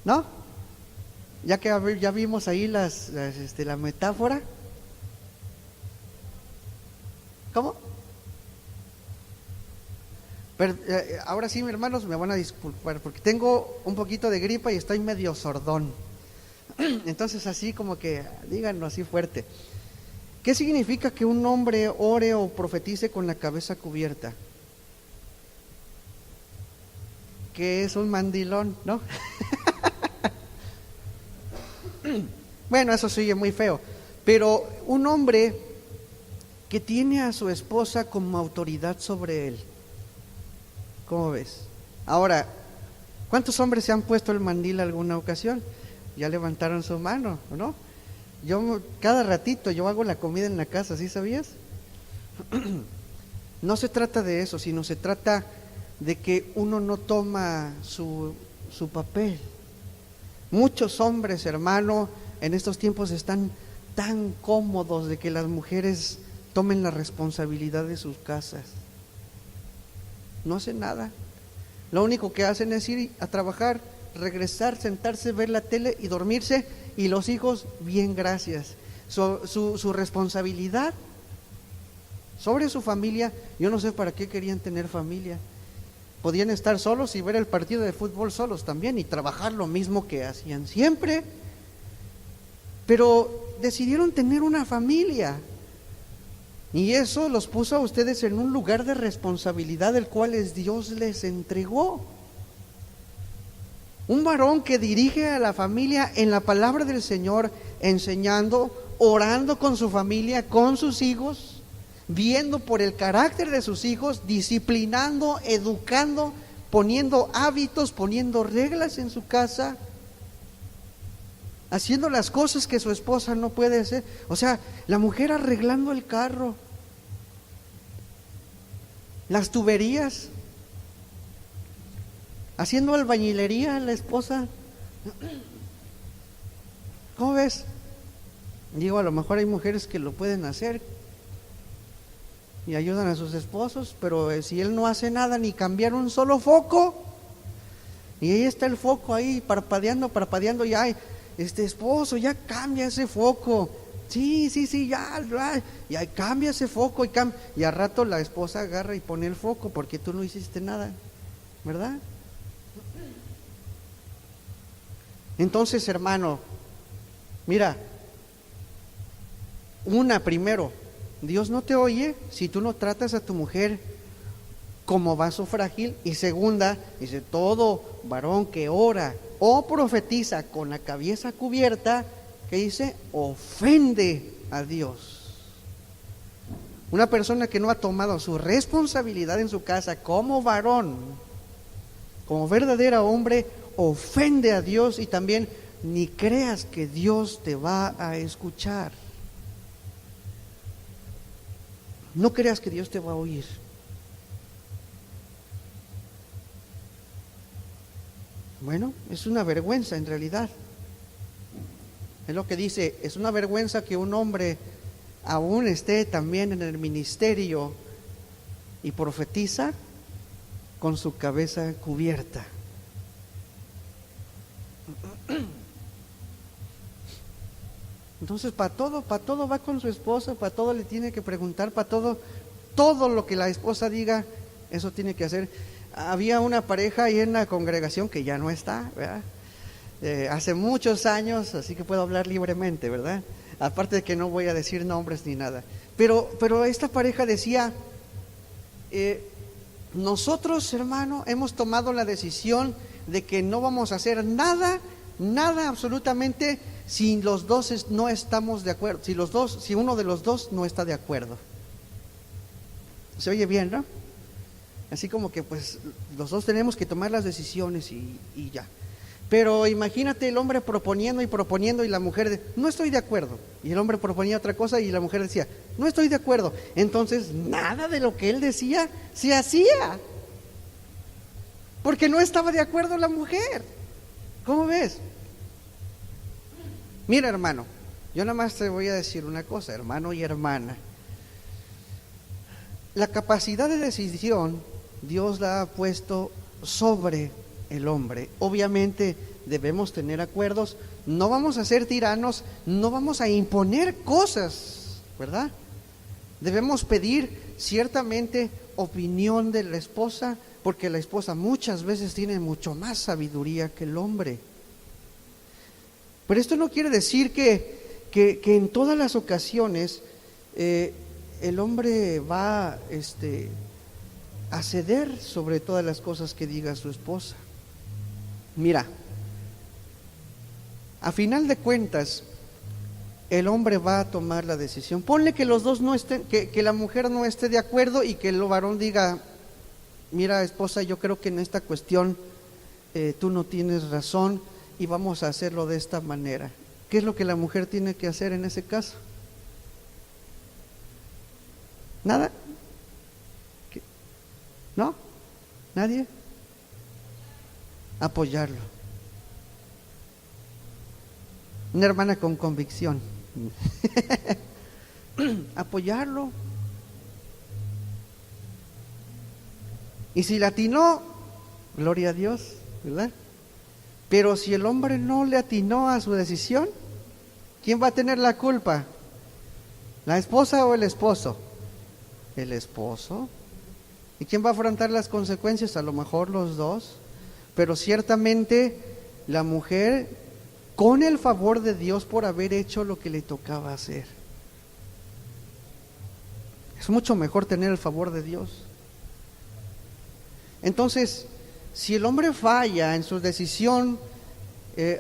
¿No? Ya que ya vimos ahí la metáfora. ¿Cómo? Pero ahora sí, mis hermanos, me van a disculpar porque tengo un poquito de gripa y estoy medio sordón. Entonces así como que díganlo así fuerte. ¿Qué significa que un hombre ore o profetice con la cabeza cubierta? Que es un mandilón, ¿no? Bueno, eso sigue muy feo, pero un hombre que tiene a su esposa como autoridad sobre él. ¿Cómo ves? Ahora, ¿cuántos hombres se han puesto el mandil alguna ocasión? Ya levantaron su mano, ¿no? Yo cada ratito yo hago la comida en la casa, ¿sí sabías? No se trata de eso, sino se trata de que uno no toma su papel. Muchos hombres, hermano, en estos tiempos están tan cómodos de que las mujeres tomen la responsabilidad de sus casas. No hacen nada. Lo único que hacen es ir a trabajar, regresar, sentarse, ver la tele y dormirse, y los hijos, bien, gracias. Su responsabilidad sobre su familia, yo no sé para qué querían tener familia. Podían estar solos y ver el partido de fútbol solos también y trabajar lo mismo que hacían siempre, pero decidieron tener una familia, y eso los puso a ustedes en un lugar de responsabilidad el cual Dios les entregó. Un varón que dirige a la familia en la palabra del Señor, enseñando, orando con su familia, con sus hijos, viendo por el carácter de sus hijos, disciplinando, educando, poniendo hábitos, poniendo reglas en su casa, haciendo las cosas que su esposa no puede hacer. O sea, la mujer arreglando el carro, las tuberías, haciendo albañilería, la esposa. ¿Cómo ves? Digo, a lo mejor hay mujeres que lo pueden hacer y ayudan a sus esposos, pero si él no hace nada ni cambiar un solo foco, y ahí está el foco ahí parpadeando, y ay, esposo, ya cambia ese foco. Sí, ya cambia ese foco, y al rato la esposa agarra y pone el foco porque tú no hiciste nada, ¿verdad? Entonces, hermano, mira, primero, Dios no te oye si tú no tratas a tu mujer como vaso frágil. Y segunda, dice: todo varón que ora o profetiza con la cabeza cubierta, que dice, ofende a Dios. Una persona que no ha tomado su responsabilidad en su casa como varón, como verdadero hombre, ofende a Dios, y también ni creas que Dios te va a escuchar. No creas que Dios te va a oír. Bueno, es una vergüenza en realidad. Es lo que dice, es una vergüenza que un hombre aún esté también en el ministerio y profetiza con su cabeza cubierta. Entonces para todo va con su esposa, para todo le tiene que preguntar, para todo lo que la esposa diga, eso tiene que hacer. Había una pareja ahí en la congregación que ya no está, ¿verdad? Hace muchos años, así que puedo hablar libremente, ¿verdad? Aparte de que no voy a decir nombres ni nada. Pero esta pareja decía, nosotros, hermano, hemos tomado la decisión de que no vamos a hacer nada absolutamente, si los dos no estamos de acuerdo, si uno de los dos no está de acuerdo. Se oye bien, ¿no? Así como que pues los dos tenemos que tomar las decisiones y ya. Pero imagínate el hombre proponiendo y la mujer no estoy de acuerdo. Y el hombre proponía otra cosa y la mujer decía, no estoy de acuerdo. Entonces nada de lo que él decía se hacía, porque no estaba de acuerdo la mujer. ¿Cómo ves? Mira, hermano, yo nada más te voy a decir una cosa, hermano y hermana. La capacidad de decisión Dios la ha puesto sobre el hombre. Obviamente debemos tener acuerdos, no vamos a ser tiranos, no vamos a imponer cosas, ¿verdad? Debemos pedir ciertamente opinión de la esposa, porque la esposa muchas veces tiene mucho más sabiduría que el hombre. Pero esto no quiere decir que en todas las ocasiones el hombre va a ceder sobre todas las cosas que diga su esposa. Mira, a final de cuentas, el hombre va a tomar la decisión. Ponle que los dos no estén, que la mujer no esté de acuerdo y que el varón diga, mira, esposa, yo creo que en esta cuestión tú no tienes razón y vamos a hacerlo de esta manera. ¿Qué es lo que la mujer tiene que hacer en ese caso? ¿Nada? ¿No? ¿Nadie? Apoyarlo. Una hermana con convicción. Apoyarlo. Y si le atinó, gloria a Dios, ¿verdad? Pero si el hombre no le atinó a su decisión, ¿quién va a tener la culpa? ¿La esposa o el esposo? El esposo. ¿Y quién va a afrontar las consecuencias? A lo mejor los dos, pero ciertamente la mujer, con el favor de Dios por haber hecho lo que le tocaba hacer. Es mucho mejor tener el favor de Dios. Entonces, si el hombre falla en su decisión,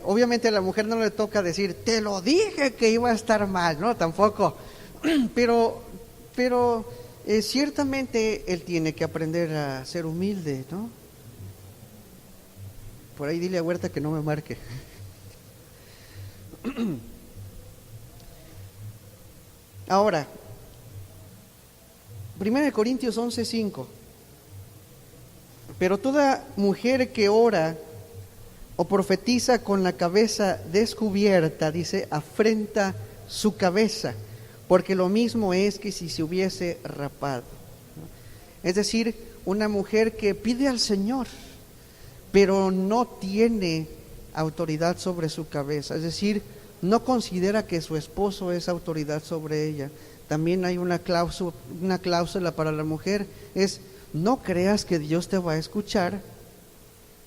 obviamente a la mujer no le toca decir, te lo dije que iba a estar mal, no, tampoco, pero ciertamente él tiene que aprender a ser humilde, ¿no? Por ahí dile a Huerta que no me marque. Ahora, 1 Corintios 11:5. Pero toda mujer que ora o profetiza con la cabeza descubierta, dice, afrenta su cabeza, porque lo mismo es que si se hubiese rapado. Es decir, una mujer que pide al Señor, pero no tiene autoridad sobre su cabeza, es decir, no considera que su esposo es autoridad sobre ella. También hay una cláusula para la mujer, es: no creas que Dios te va a escuchar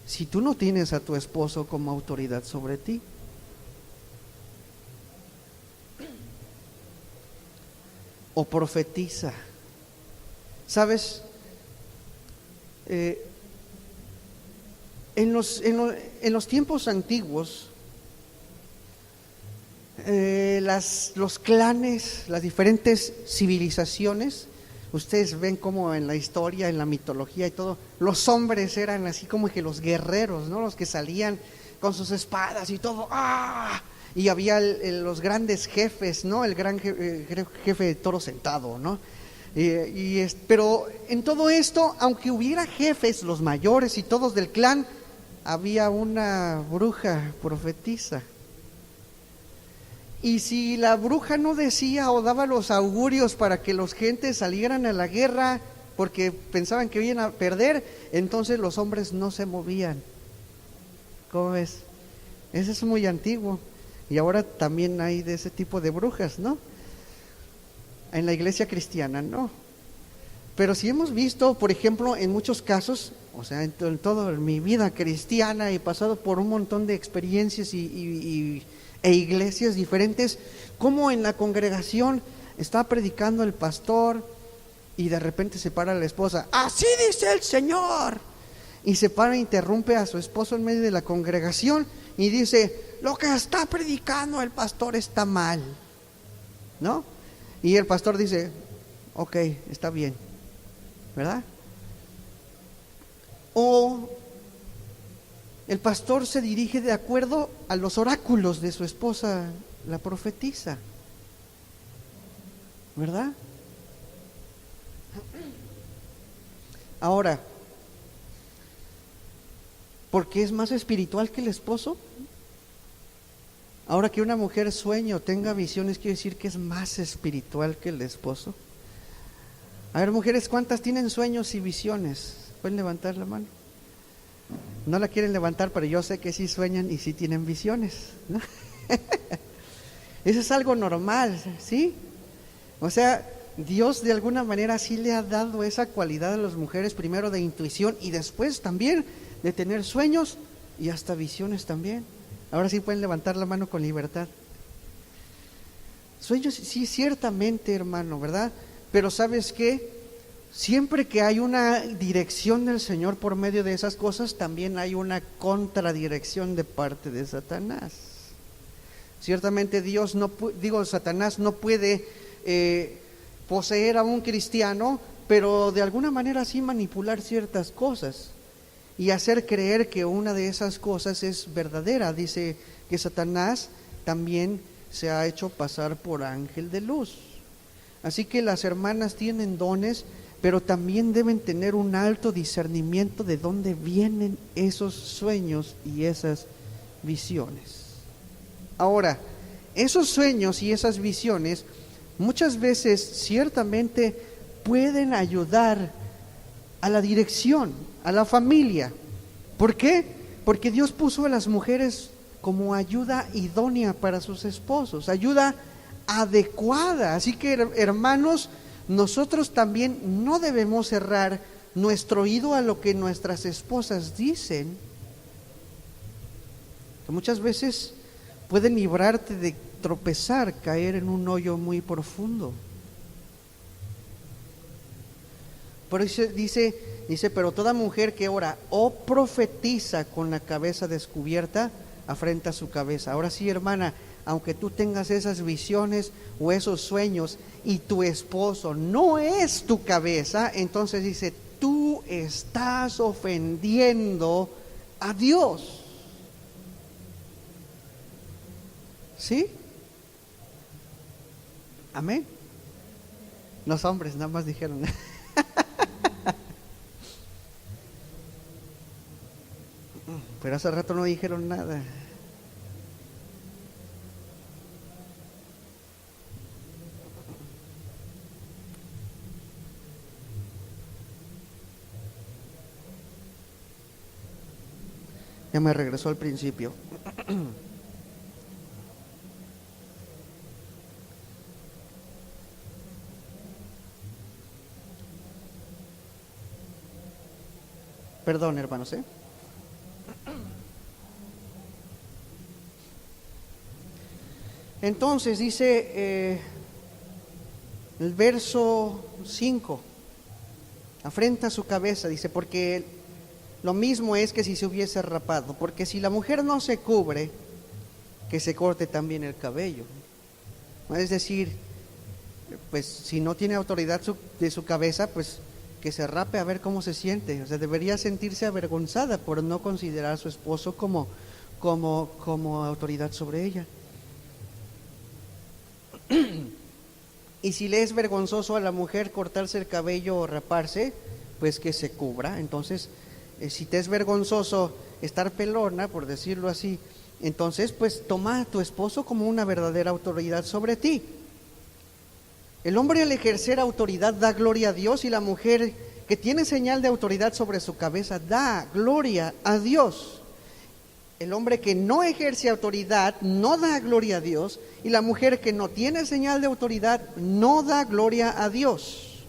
si tú no tienes a tu esposo como autoridad sobre ti. O profetiza. ¿Sabes? En los tiempos antiguos, los clanes, las diferentes civilizaciones, ustedes ven como en la historia, en la mitología y todo, los hombres eran así como que los guerreros, ¿no? Los que salían con sus espadas y todo, ¡ah! Y había los grandes jefes, ¿no? El gran jefe de toro sentado, ¿no? Pero en todo esto, aunque hubiera jefes, los mayores y todos del clan, había una bruja profetisa. Y si la bruja no decía o daba los augurios para que los gentes salieran a la guerra porque pensaban que iban a perder, entonces los hombres no se movían. ¿Cómo ves? Ese es muy antiguo. Y ahora también hay de ese tipo de brujas, ¿no? En la iglesia cristiana, no. Pero si hemos visto, por ejemplo, en muchos casos, o sea, en toda mi vida cristiana he pasado por un montón de experiencias e iglesias diferentes, como en la congregación está predicando el pastor y de repente se para la esposa, así dice el Señor, y se para e interrumpe a su esposo en medio de la congregación y dice, lo que está predicando el pastor está mal, ¿no? Y el pastor dice, ok, está bien, ¿verdad? O el pastor se dirige de acuerdo a los oráculos de su esposa, la profetisa, ¿verdad? Ahora, ¿por qué es más espiritual que el esposo? Ahora que una mujer sueña o tenga visiones, quiere decir que es más espiritual que el esposo. A ver, mujeres, ¿cuántas tienen sueños y visiones? ¿Pueden levantar la mano? No la quieren levantar, pero yo sé que sí sueñan y sí tienen visiones, ¿no? Eso es algo normal, ¿sí? O sea, Dios de alguna manera sí le ha dado esa cualidad a las mujeres, primero de intuición y después también de tener sueños y hasta visiones también. Ahora sí pueden levantar la mano con libertad. Sueños, sí, ciertamente, hermano, ¿verdad? Pero ¿sabes qué? Siempre que hay una dirección del Señor por medio de esas cosas, también hay una contradirección de parte de Satanás. Ciertamente Satanás no puede poseer a un cristiano, pero de alguna manera sí manipular ciertas cosas y hacer creer que una de esas cosas es verdadera. Dice que Satanás también se ha hecho pasar por ángel de luz. Así que las hermanas tienen dones, pero también deben tener un alto discernimiento de dónde vienen esos sueños y esas visiones. Ahora, esos sueños y esas visiones muchas veces ciertamente pueden ayudar a la dirección, a la familia. ¿Por qué? Porque Dios puso a las mujeres como ayuda idónea para sus esposos, ayuda adecuada. Así que, hermanos, nosotros también no debemos cerrar nuestro oído a lo que nuestras esposas dicen, que muchas veces pueden librarte de tropezar, caer en un hoyo muy profundo. Por eso dice, pero toda mujer que ora o profetiza con la cabeza descubierta, afrenta su cabeza. Ahora sí, hermana, aunque tú tengas esas visiones o esos sueños y tu esposo no es tu cabeza, entonces dice, tú estás ofendiendo a Dios. ¿Sí? Amén. Los hombres nada más dijeron. Pero hace rato no dijeron nada. Ya me regresó al principio. Perdón, hermanos, ¿eh? Entonces dice el verso 5, afrenta su cabeza, dice, porque lo mismo es que si se hubiese rapado, porque si la mujer no se cubre, que se corte también el cabello. Es decir, pues si no tiene autoridad de su cabeza, pues que se rape a ver cómo se siente. O sea, debería sentirse avergonzada por no considerar a su esposo como autoridad sobre ella. Y si le es vergonzoso a la mujer cortarse el cabello o raparse, pues que se cubra. Entonces, si te es vergonzoso estar pelona, por decirlo así, entonces pues toma a tu esposo como una verdadera autoridad sobre ti. El hombre, al ejercer autoridad, da gloria a Dios, y la mujer que tiene señal de autoridad sobre su cabeza da gloria a Dios. El hombre que no ejerce autoridad no da gloria a Dios, y la mujer que no tiene señal de autoridad no da gloria a Dios.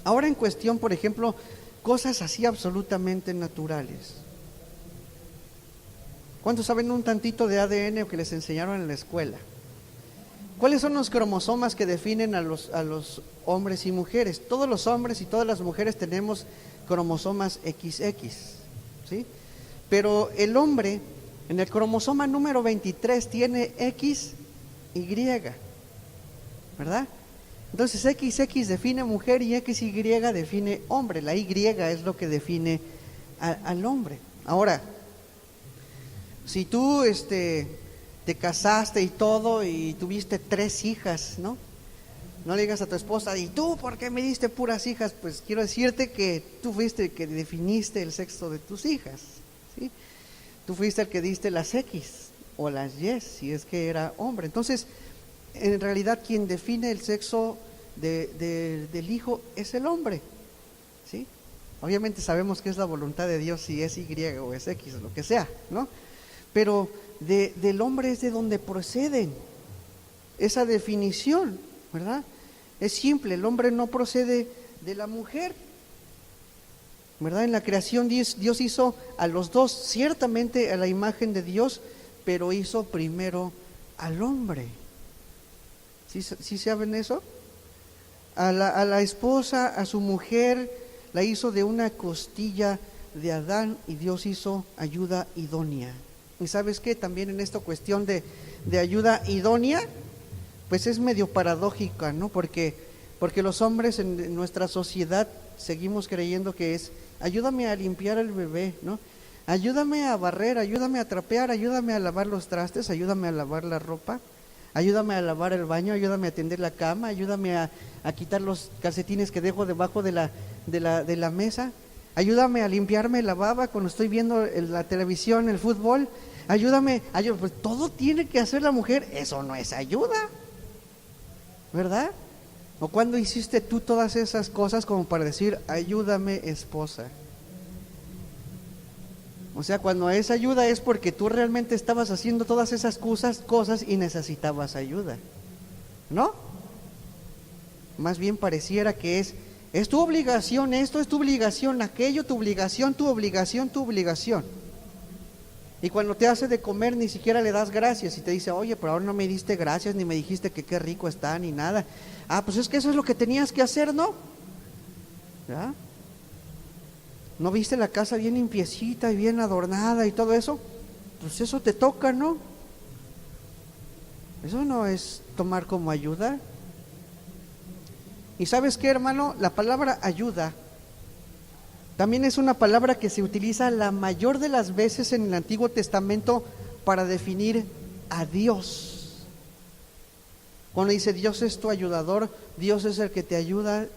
Ahora, en cuestión, por ejemplo, cosas así absolutamente naturales. ¿Cuántos saben un tantito de ADN que les enseñaron en la escuela? ¿Cuáles son los cromosomas que definen a los hombres y mujeres? Todos los hombres y todas las mujeres tenemos cromosomas XX, ¿sí? Pero el hombre, en el cromosoma número 23, tiene XY, ¿verdad? Entonces XX define mujer y XY define hombre. La Y es lo que define al hombre. Ahora, si tú te casaste y todo y tuviste 3 hijas, ¿no? No le digas a tu esposa, ¿y tú por qué me diste puras hijas? Pues quiero decirte que tú fuiste el que definiste el sexo de tus hijas, ¿sí? Tú fuiste el que diste las X o las Y, si es que era hombre. Entonces, en realidad quien define el sexo del hijo es el hombre, ¿sí? Obviamente sabemos que es la voluntad de Dios si es Y o es X o lo que sea, ¿no? Pero del hombre es de donde proceden esa definición, ¿verdad? Es simple, el hombre no procede de la mujer, ¿verdad? En la creación Dios hizo a los dos, ciertamente a la imagen de Dios, pero hizo primero al hombre. ¿Sí saben eso? A la esposa, a su mujer, la hizo de una costilla de Adán, y Dios hizo ayuda idónea. Y ¿sabes qué? También en esta cuestión de ayuda idónea, pues es medio paradójica, ¿no? Porque los hombres en nuestra sociedad seguimos creyendo que es: ayúdame a limpiar al bebé, ¿no? Ayúdame a barrer, ayúdame a trapear, ayúdame a lavar los trastes, ayúdame a lavar la ropa, ayúdame a lavar el baño, ayúdame a tender la cama, ayúdame a quitar los calcetines que dejo debajo de la mesa, ayúdame a limpiarme la baba cuando estoy viendo la televisión, el fútbol, ayúdame, pues todo tiene que hacer la mujer. Eso no es ayuda, ¿verdad? ¿O cuándo hiciste tú todas esas cosas como para decir: ayúdame, esposa? O sea, cuando es ayuda es porque tú realmente estabas haciendo todas esas cosas y necesitabas ayuda, ¿no? Más bien pareciera que es tu obligación esto, es tu obligación aquello, tu obligación, tu obligación, tu obligación. Y cuando te hace de comer ni siquiera le das gracias y te dice: oye, pero ahora no me diste gracias, ni me dijiste que qué rico está, ni nada. Ah, pues es que eso es lo que tenías que hacer, ¿no? ¿Ya? ¿No viste la casa bien limpiecita y bien adornada y todo eso? Pues eso te toca, ¿no? Eso no es tomar como ayuda. ¿Y sabes qué, hermano? La palabra ayuda también es una palabra que se utiliza la mayor de las veces en el Antiguo Testamento para definir a Dios. Cuando dice Dios es tu ayudador, Dios es el que te ayuda,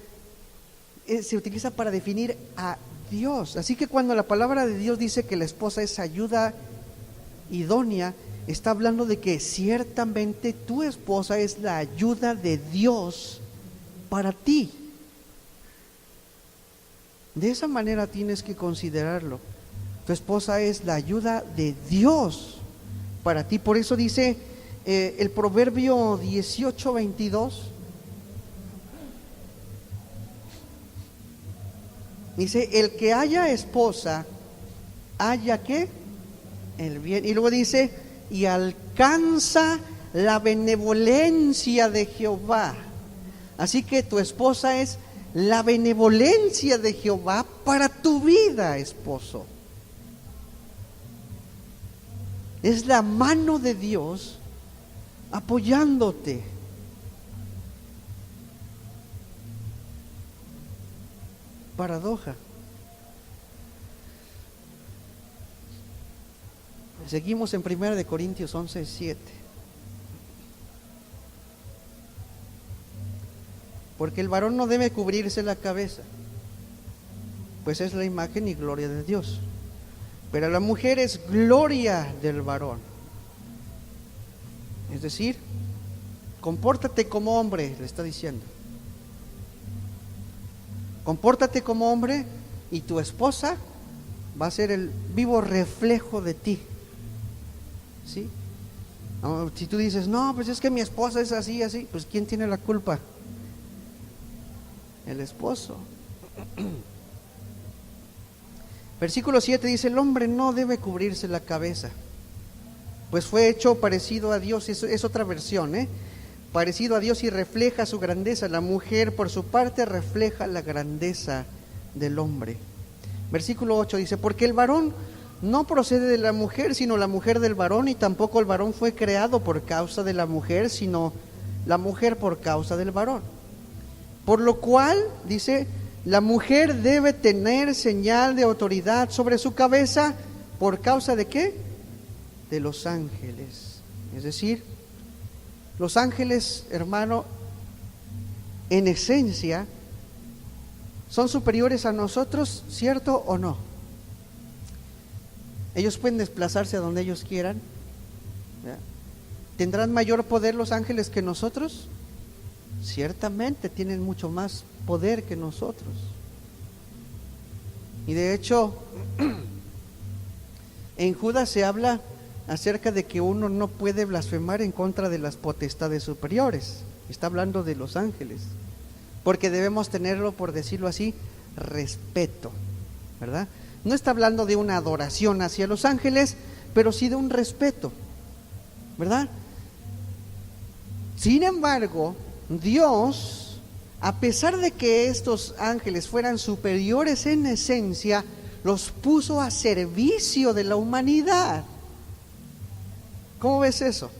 se utiliza para definir a Dios. Así que cuando la palabra de Dios dice que la esposa es ayuda idónea, está hablando de que ciertamente tu esposa es la ayuda de Dios para ti. De esa manera tienes que considerarlo. Tu esposa es la ayuda de Dios para ti. Por eso dice el Proverbio 18:22. Dice: el que haya esposa, haya ¿qué? El bien. Y luego dice: y alcanza la benevolencia de Jehová. Así que tu esposa es la benevolencia de Jehová para tu vida, esposo. Es la mano de Dios apoyándote. Paradoja. Seguimos en 1 Corintios 11:7. Porque el varón no debe cubrirse la cabeza, pues es la imagen y gloria de Dios. Pero la mujer es gloria del varón. Es decir, compórtate como hombre, le está diciendo. Compórtate como hombre y tu esposa va a ser el vivo reflejo de ti. ¿Sí? Si tú dices, no, pues es que mi esposa es así, así, pues ¿quién tiene la culpa? El esposo. Versículo 7 dice, el hombre no debe cubrirse la cabeza, pues fue hecho parecido a Dios. Es otra versión, parecido a Dios y refleja su grandeza. La mujer por su parte refleja la grandeza del hombre. Versículo 8 dice, porque el varón no procede de la mujer, sino la mujer del varón, y tampoco el varón fue creado por causa de la mujer, sino la mujer por causa del varón. Por lo cual, dice, la mujer debe tener señal de autoridad sobre su cabeza. ¿Por causa de qué? De los ángeles. Es decir, los ángeles, hermano, en esencia, son superiores a nosotros, ¿cierto o no? Ellos pueden desplazarse a donde ellos quieran, ¿ya? ¿Tendrán mayor poder los ángeles que nosotros? Ciertamente tienen mucho más poder que nosotros. Y de hecho, en Judas se habla acerca de que uno no puede blasfemar en contra de las potestades superiores. Está hablando de los ángeles, porque debemos tenerlo, por decirlo así, respeto, ¿verdad? No está hablando de una adoración hacia los ángeles, pero sí de un respeto, ¿verdad? Sin embargo, Dios, a pesar de que estos ángeles fueran superiores en esencia, los puso a servicio de la humanidad. ¿Cómo ves eso?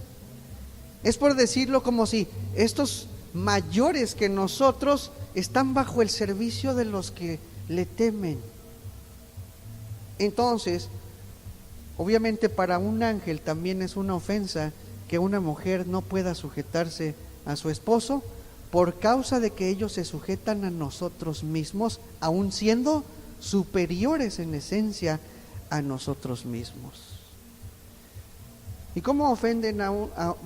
Es por decirlo como si estos mayores que nosotros están bajo el servicio de los que le temen. Entonces, obviamente para un ángel también es una ofensa que una mujer no pueda sujetarse a su esposo por causa de que ellos se sujetan a nosotros mismos, aun siendo superiores en esencia a nosotros mismos. ¿Y cómo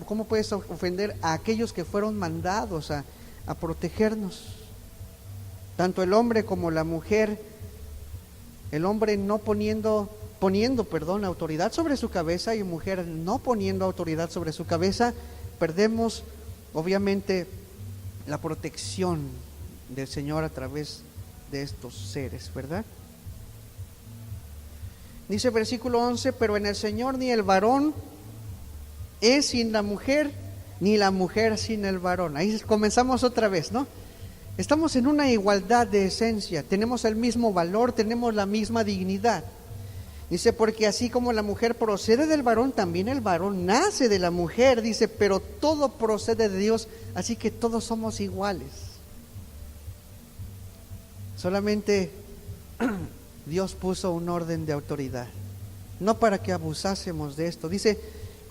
cómo puedes ofender a aquellos que fueron mandados a protegernos? Tanto el hombre como la mujer, el hombre no poniendo autoridad sobre su cabeza y mujer no poniendo autoridad sobre su cabeza, perdemos obviamente la protección del Señor a través de estos seres, ¿verdad? Dice versículo 11, pero en el Señor ni el varón es sin la mujer, ni la mujer sin el varón. Ahí comenzamos otra vez, ¿no? Estamos en una igualdad de esencia, tenemos el mismo valor, tenemos la misma dignidad. Dice, porque así como la mujer procede del varón, también el varón nace de la mujer. Dice, pero todo procede de Dios, así que todos somos iguales. Solamente Dios puso un orden de autoridad, no para que abusásemos de esto. Dice,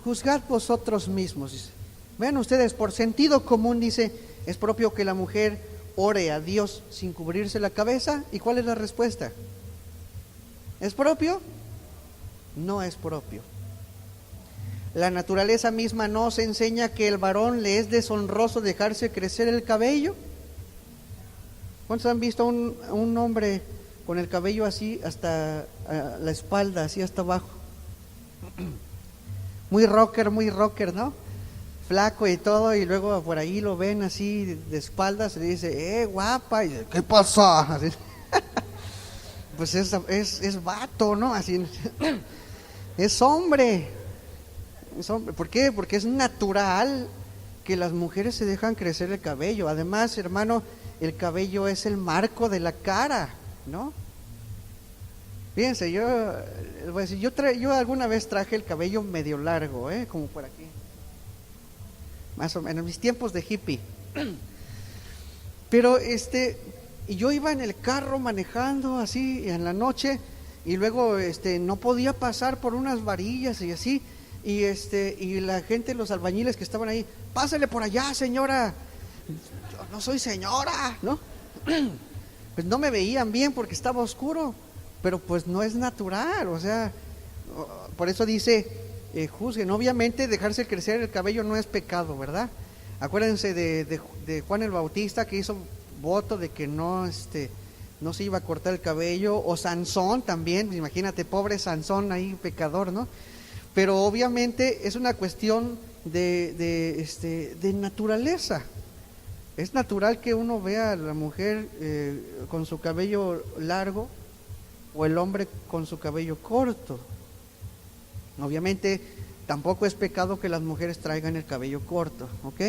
juzgad vosotros mismos. Dice, vean ustedes, por sentido común, dice, es propio que la mujer ore a Dios sin cubrirse la cabeza. ¿Y cuál es la respuesta? ¿Es propio? No es propio. La naturaleza misma nos enseña que el varón le es deshonroso dejarse crecer el cabello. ¿Cuántos han visto a un hombre con el cabello así hasta la espalda, así hasta abajo? Muy rocker, ¿no? Flaco y todo, y luego por ahí lo ven así de espaldas y le dice, guapa, y dice, ¿qué pasó? Así. Pues es vato, ¿no? Así. Es hombre. ¿Por qué? Porque es natural que las mujeres se dejan crecer el cabello. Además, hermano, el cabello es el marco de la cara, ¿no? Fíjense, yo les voy a decir, yo alguna vez traje el cabello medio largo, como por aquí, más o menos, en mis tiempos de hippie. Pero y yo iba en el carro manejando así en la noche, y luego no podía pasar por unas varillas y así, y la gente, los albañiles que estaban ahí, pásale por allá, señora. Yo no soy señora, ¿no? Pues no me veían bien porque estaba oscuro, pero pues no es natural, o sea, por eso dice, juzguen. Obviamente dejarse crecer el cabello no es pecado, ¿verdad? Acuérdense de Juan el Bautista, que hizo voto de que no se iba a cortar el cabello, o Sansón también, imagínate, pobre Sansón ahí, pecador, ¿no? Pero obviamente es una cuestión de naturaleza. Es natural que uno vea a la mujer con su cabello largo o el hombre con su cabello corto. Obviamente tampoco es pecado que las mujeres traigan el cabello corto, ¿ok?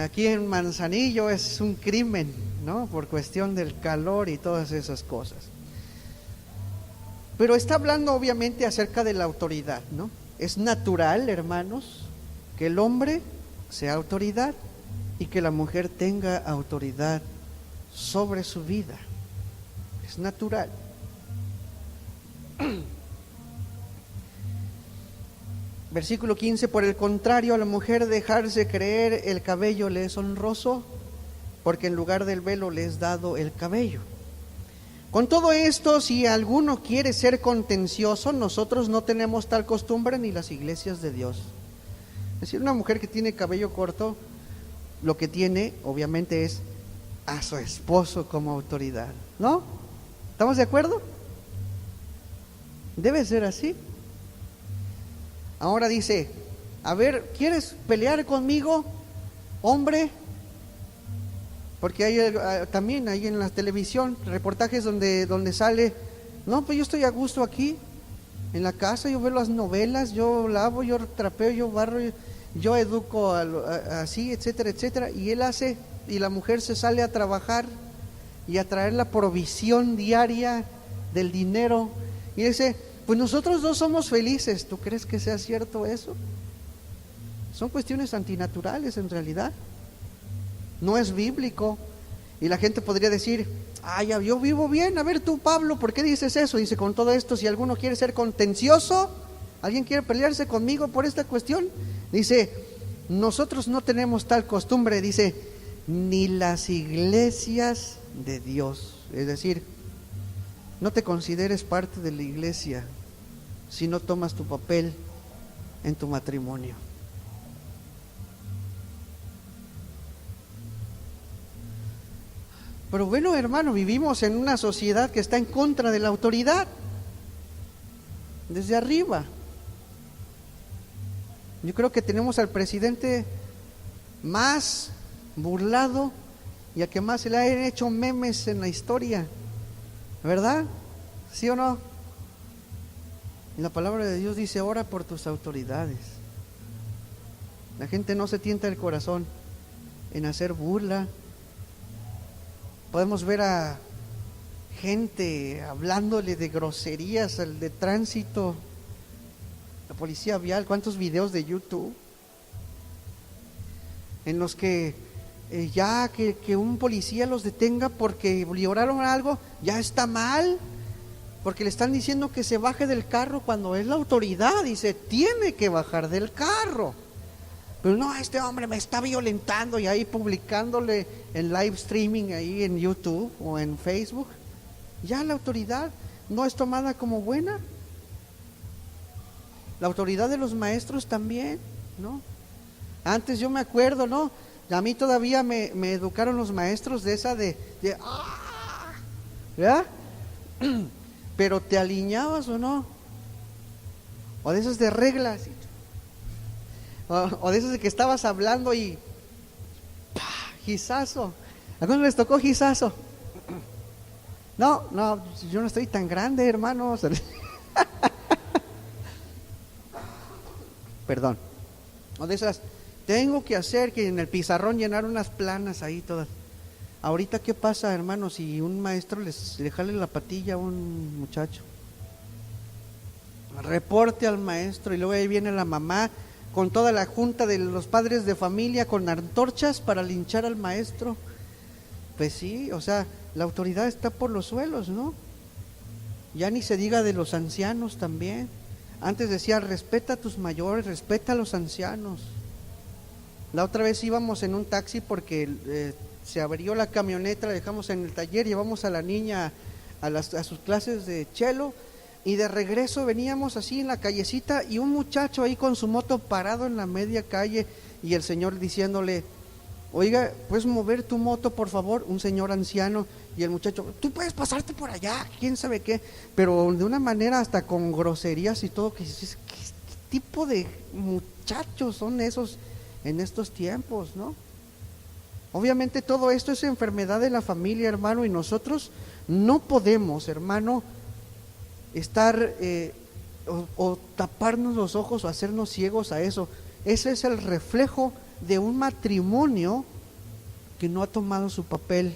Aquí en Manzanillo es un crimen, ¿no? Por cuestión del calor y todas esas cosas. Pero está hablando obviamente acerca de la autoridad, ¿no? Es natural, hermanos, que el hombre sea autoridad y que la mujer tenga autoridad sobre su vida. Es natural. Versículo 15, por el contrario, a la mujer dejarse creer el cabello le es honroso, porque en lugar del velo le es dado el cabello. Con todo esto, si alguno quiere ser contencioso, nosotros no tenemos tal costumbre ni las iglesias de Dios. Es decir, una mujer que tiene cabello corto, lo que tiene, obviamente, es a su esposo como autoridad, ¿no? ¿Estamos de acuerdo? Debe ser así. Ahora dice, a ver, ¿quieres pelear conmigo, hombre? Porque hay también ahí en la televisión reportajes donde sale, no, pues yo estoy a gusto aquí, en la casa, yo veo las novelas, yo lavo, yo trapeo, yo barro, yo educo así, etcétera, etcétera, y él hace, y la mujer se sale a trabajar y a traer la provisión diaria del dinero, y dice, pues nosotros dos somos felices. ¿Tú crees que sea cierto eso? Son cuestiones antinaturales en realidad. No es bíblico. Y la gente podría decir, ay, yo vivo bien. A ver tú, Pablo, ¿por qué dices eso? Dice, con todo esto, si alguno quiere ser contencioso, alguien quiere pelearse conmigo por esta cuestión, dice, nosotros no tenemos tal costumbre, dice, ni las iglesias de Dios. Es decir, no te consideres parte de la iglesia si no tomas tu papel en tu matrimonio. Pero bueno, hermano, vivimos en una sociedad que está en contra de la autoridad, desde arriba. Yo creo que tenemos al presidente más burlado y al que más se le han hecho memes en la historia, ¿verdad? ¿Sí o no? Y la palabra de Dios dice, ora por tus autoridades. La gente no se tienta el corazón en hacer burla. Podemos ver a gente hablándole de groserías al de tránsito, la policía vial. ¿Cuántos videos de YouTube en los que ya que un policía los detenga porque violaron algo, ya está mal? Porque le están diciendo que se baje del carro cuando es la autoridad y se tiene que bajar del carro. Pero no, este hombre me está violentando, y ahí publicándole en live streaming ahí en YouTube o en Facebook. Ya la autoridad no es tomada como buena. La autoridad de los maestros también, ¿no? Antes yo me acuerdo, ¿no? A mí todavía me educaron los maestros de esa ¿verdad? Pero te alineabas o no, o de esas de reglas, o de esas de que estabas hablando y gizazo. ¿A cuándo les tocó gizazo? No, yo no estoy tan grande, hermanos. Perdón. O de esas, tengo que hacer que en el pizarrón llenar unas planas ahí todas. Ahorita, ¿qué pasa, hermanos, si un maestro le jale la patilla a un muchacho? Reporte al maestro, y luego ahí viene la mamá con toda la junta de los padres de familia con antorchas para linchar al maestro. Pues sí, o sea, la autoridad está por los suelos, ¿no? Ya ni se diga de los ancianos también. Antes decía, respeta a tus mayores, respeta a los ancianos. La otra vez íbamos en un taxi porque se abrió la camioneta, la dejamos en el taller, llevamos a la niña a sus clases de cello, y de regreso veníamos así en la callecita y un muchacho ahí con su moto parado en la media calle, y el señor diciéndole, oiga, ¿puedes mover tu moto, por favor? Un señor anciano, y el muchacho, tú puedes pasarte por allá, quién sabe qué, pero de una manera hasta con groserías y todo, que dices, ¿qué tipo de muchachos son esos en estos tiempos, no? Obviamente todo esto es enfermedad de la familia, hermano, y nosotros no podemos, hermano, estar o taparnos los ojos o hacernos ciegos a eso. Ese es el reflejo de un matrimonio que no ha tomado su papel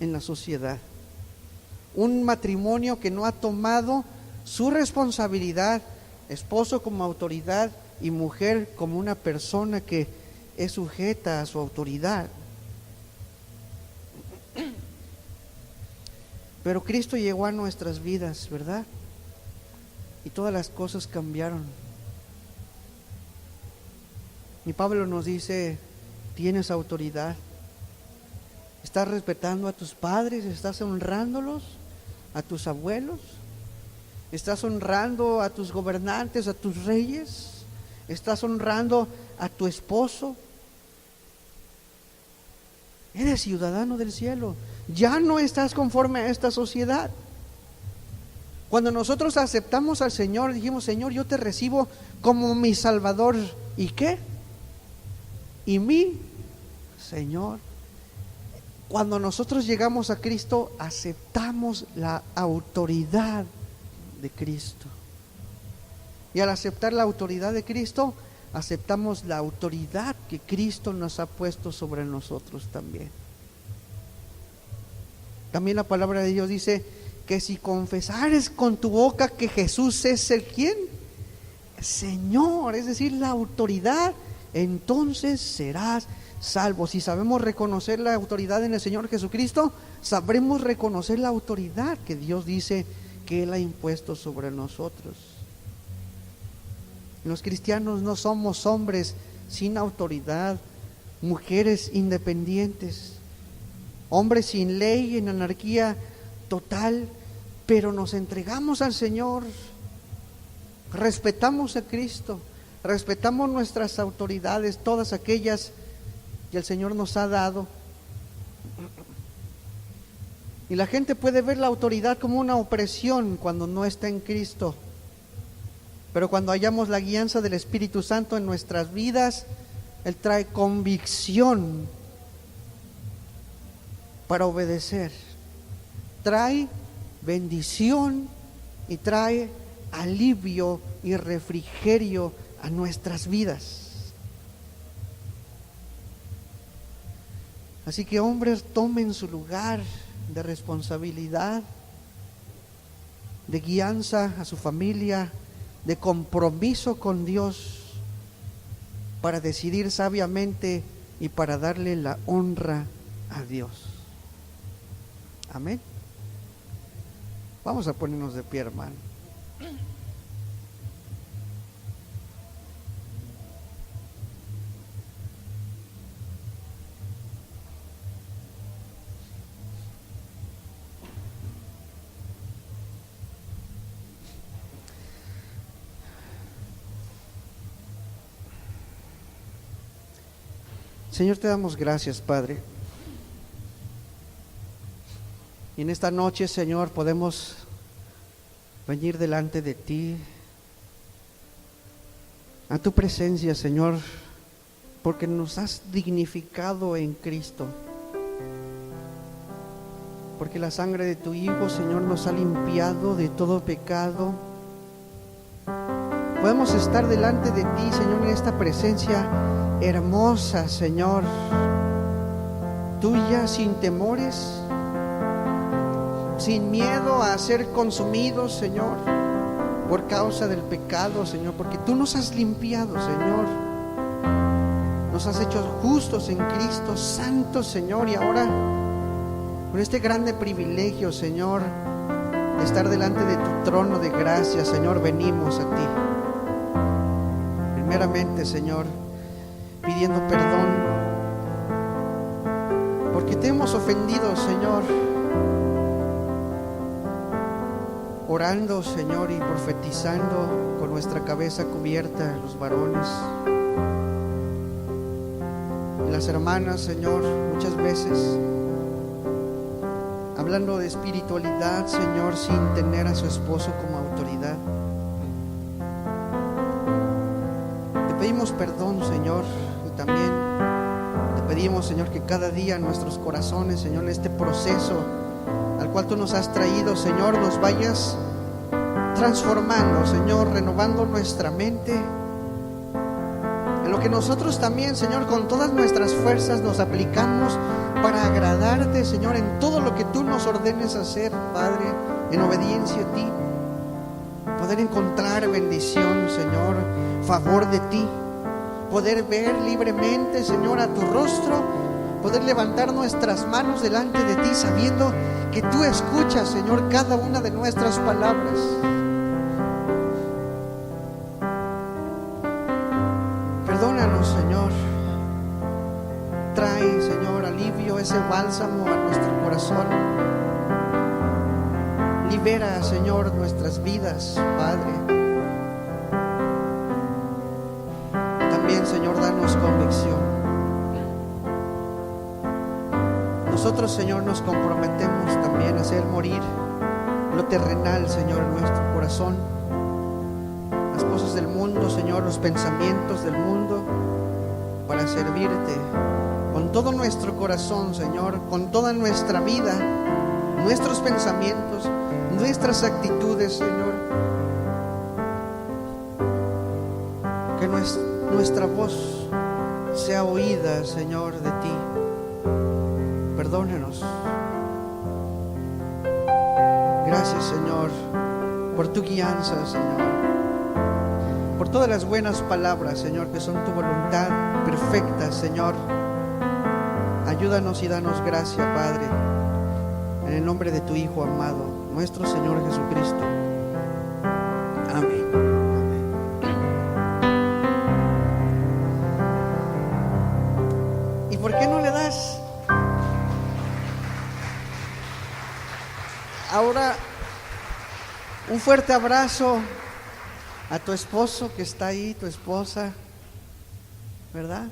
en la sociedad, un matrimonio que no ha tomado su responsabilidad, esposo como autoridad y mujer como una persona que es sujeta a su autoridad. Pero Cristo llegó a nuestras vidas, ¿verdad? Y todas las cosas cambiaron. Y Pablo nos dice, tienes autoridad. ¿Estás respetando a tus padres? ¿Estás honrándolos? ¿A tus abuelos? ¿Estás honrando a tus gobernantes, a tus reyes? ¿Estás honrando a tu esposo? Eres ciudadano del cielo. Ya no estás conforme a esta sociedad. Cuando nosotros aceptamos al Señor, dijimos, Señor, yo te recibo como mi Salvador. ¿Y qué? Y mi Señor. Cuando nosotros llegamos a Cristo, aceptamos la autoridad de Cristo. Y al aceptar la autoridad de Cristo, aceptamos la autoridad que Cristo nos ha puesto sobre nosotros también. También la palabra de Dios dice que si confesares con tu boca que Jesús es el ¿quién? Señor, es decir, la autoridad, entonces serás salvo. Si sabemos reconocer la autoridad en el Señor Jesucristo, sabremos reconocer la autoridad que Dios dice que Él ha impuesto sobre nosotros. Los cristianos no somos hombres sin autoridad, mujeres independientes, hombres sin ley, en anarquía total, pero nos entregamos al Señor, respetamos a Cristo, respetamos nuestras autoridades, todas aquellas que el Señor nos ha dado. Y la gente puede ver la autoridad como una opresión cuando no está en Cristo. Pero cuando hallamos la guianza del Espíritu Santo en nuestras vidas, Él trae convicción para obedecer, trae bendición y trae alivio y refrigerio a nuestras vidas. Así que hombres, tomen su lugar de responsabilidad, de guianza a su familia, de compromiso con Dios, para decidir sabiamente y para darle la honra a Dios. Amén. Vamos a ponernos de pie, hermano. Señor, te damos gracias, Padre. Y en esta noche, Señor, podemos venir delante de ti, a tu presencia, Señor, porque nos has dignificado en Cristo. Porque la sangre de tu Hijo, Señor, nos ha limpiado de todo pecado, podemos estar delante de ti, Señor, en esta presencia hermosa, Señor, tuya, sin temores, sin miedo a ser consumidos, Señor, por causa del pecado, Señor, porque tú nos has limpiado, Señor, nos has hecho justos en Cristo, santos, Señor, y ahora con este grande privilegio, Señor, de estar delante de tu trono de gracia, Señor, venimos a ti. Primeramente, Señor, pidiendo perdón porque te hemos ofendido, Señor, orando, Señor, y profetizando con nuestra cabeza cubierta, los varones y las hermanas, Señor, muchas veces hablando de espiritualidad, Señor, sin tener a su esposo como autoridad. Te pedimos perdón, Señor, y también te pedimos, Señor, que cada día en nuestros corazones, Señor, este proceso al cual tú nos has traído, Señor, nos vayas transformando, Señor, renovando nuestra mente, en lo que nosotros también, Señor, con todas nuestras fuerzas nos aplicamos para agradarte, Señor, en todo lo que tú nos ordenes hacer, Padre, en obediencia a ti, poder encontrar bendición, Señor, favor de ti, poder ver libremente, Señor, a tu rostro, poder levantar nuestras manos delante de ti, sabiendo que tú escuchas, Señor, cada una de nuestras palabras. Perdónanos, Señor. Trae, Señor, alivio, ese bálsamo a nuestro corazón. Libera, Señor, nuestras vidas, Padre. También, Señor, danos convicción. Nosotros, Señor, nos comprometemos también a hacer morir lo terrenal, Señor, en nuestro corazón, las cosas del mundo, Señor, los pensamientos del mundo, para servirte con todo nuestro corazón, Señor, con toda nuestra vida, nuestros pensamientos, nuestras actitudes, Señor. Que nuestra voz sea oída, Señor, de ti. Perdónanos. Gracias, Señor, por tu guianza, Señor, por todas las buenas palabras, Señor, que son tu voluntad perfecta, Señor. Ayúdanos y danos gracia, Padre, en el nombre de tu Hijo amado, nuestro Señor Jesucristo. Amén. Amén. ¿Y por qué no le das ahora un fuerte abrazo a tu esposo que está ahí, tu esposa, ¿verdad?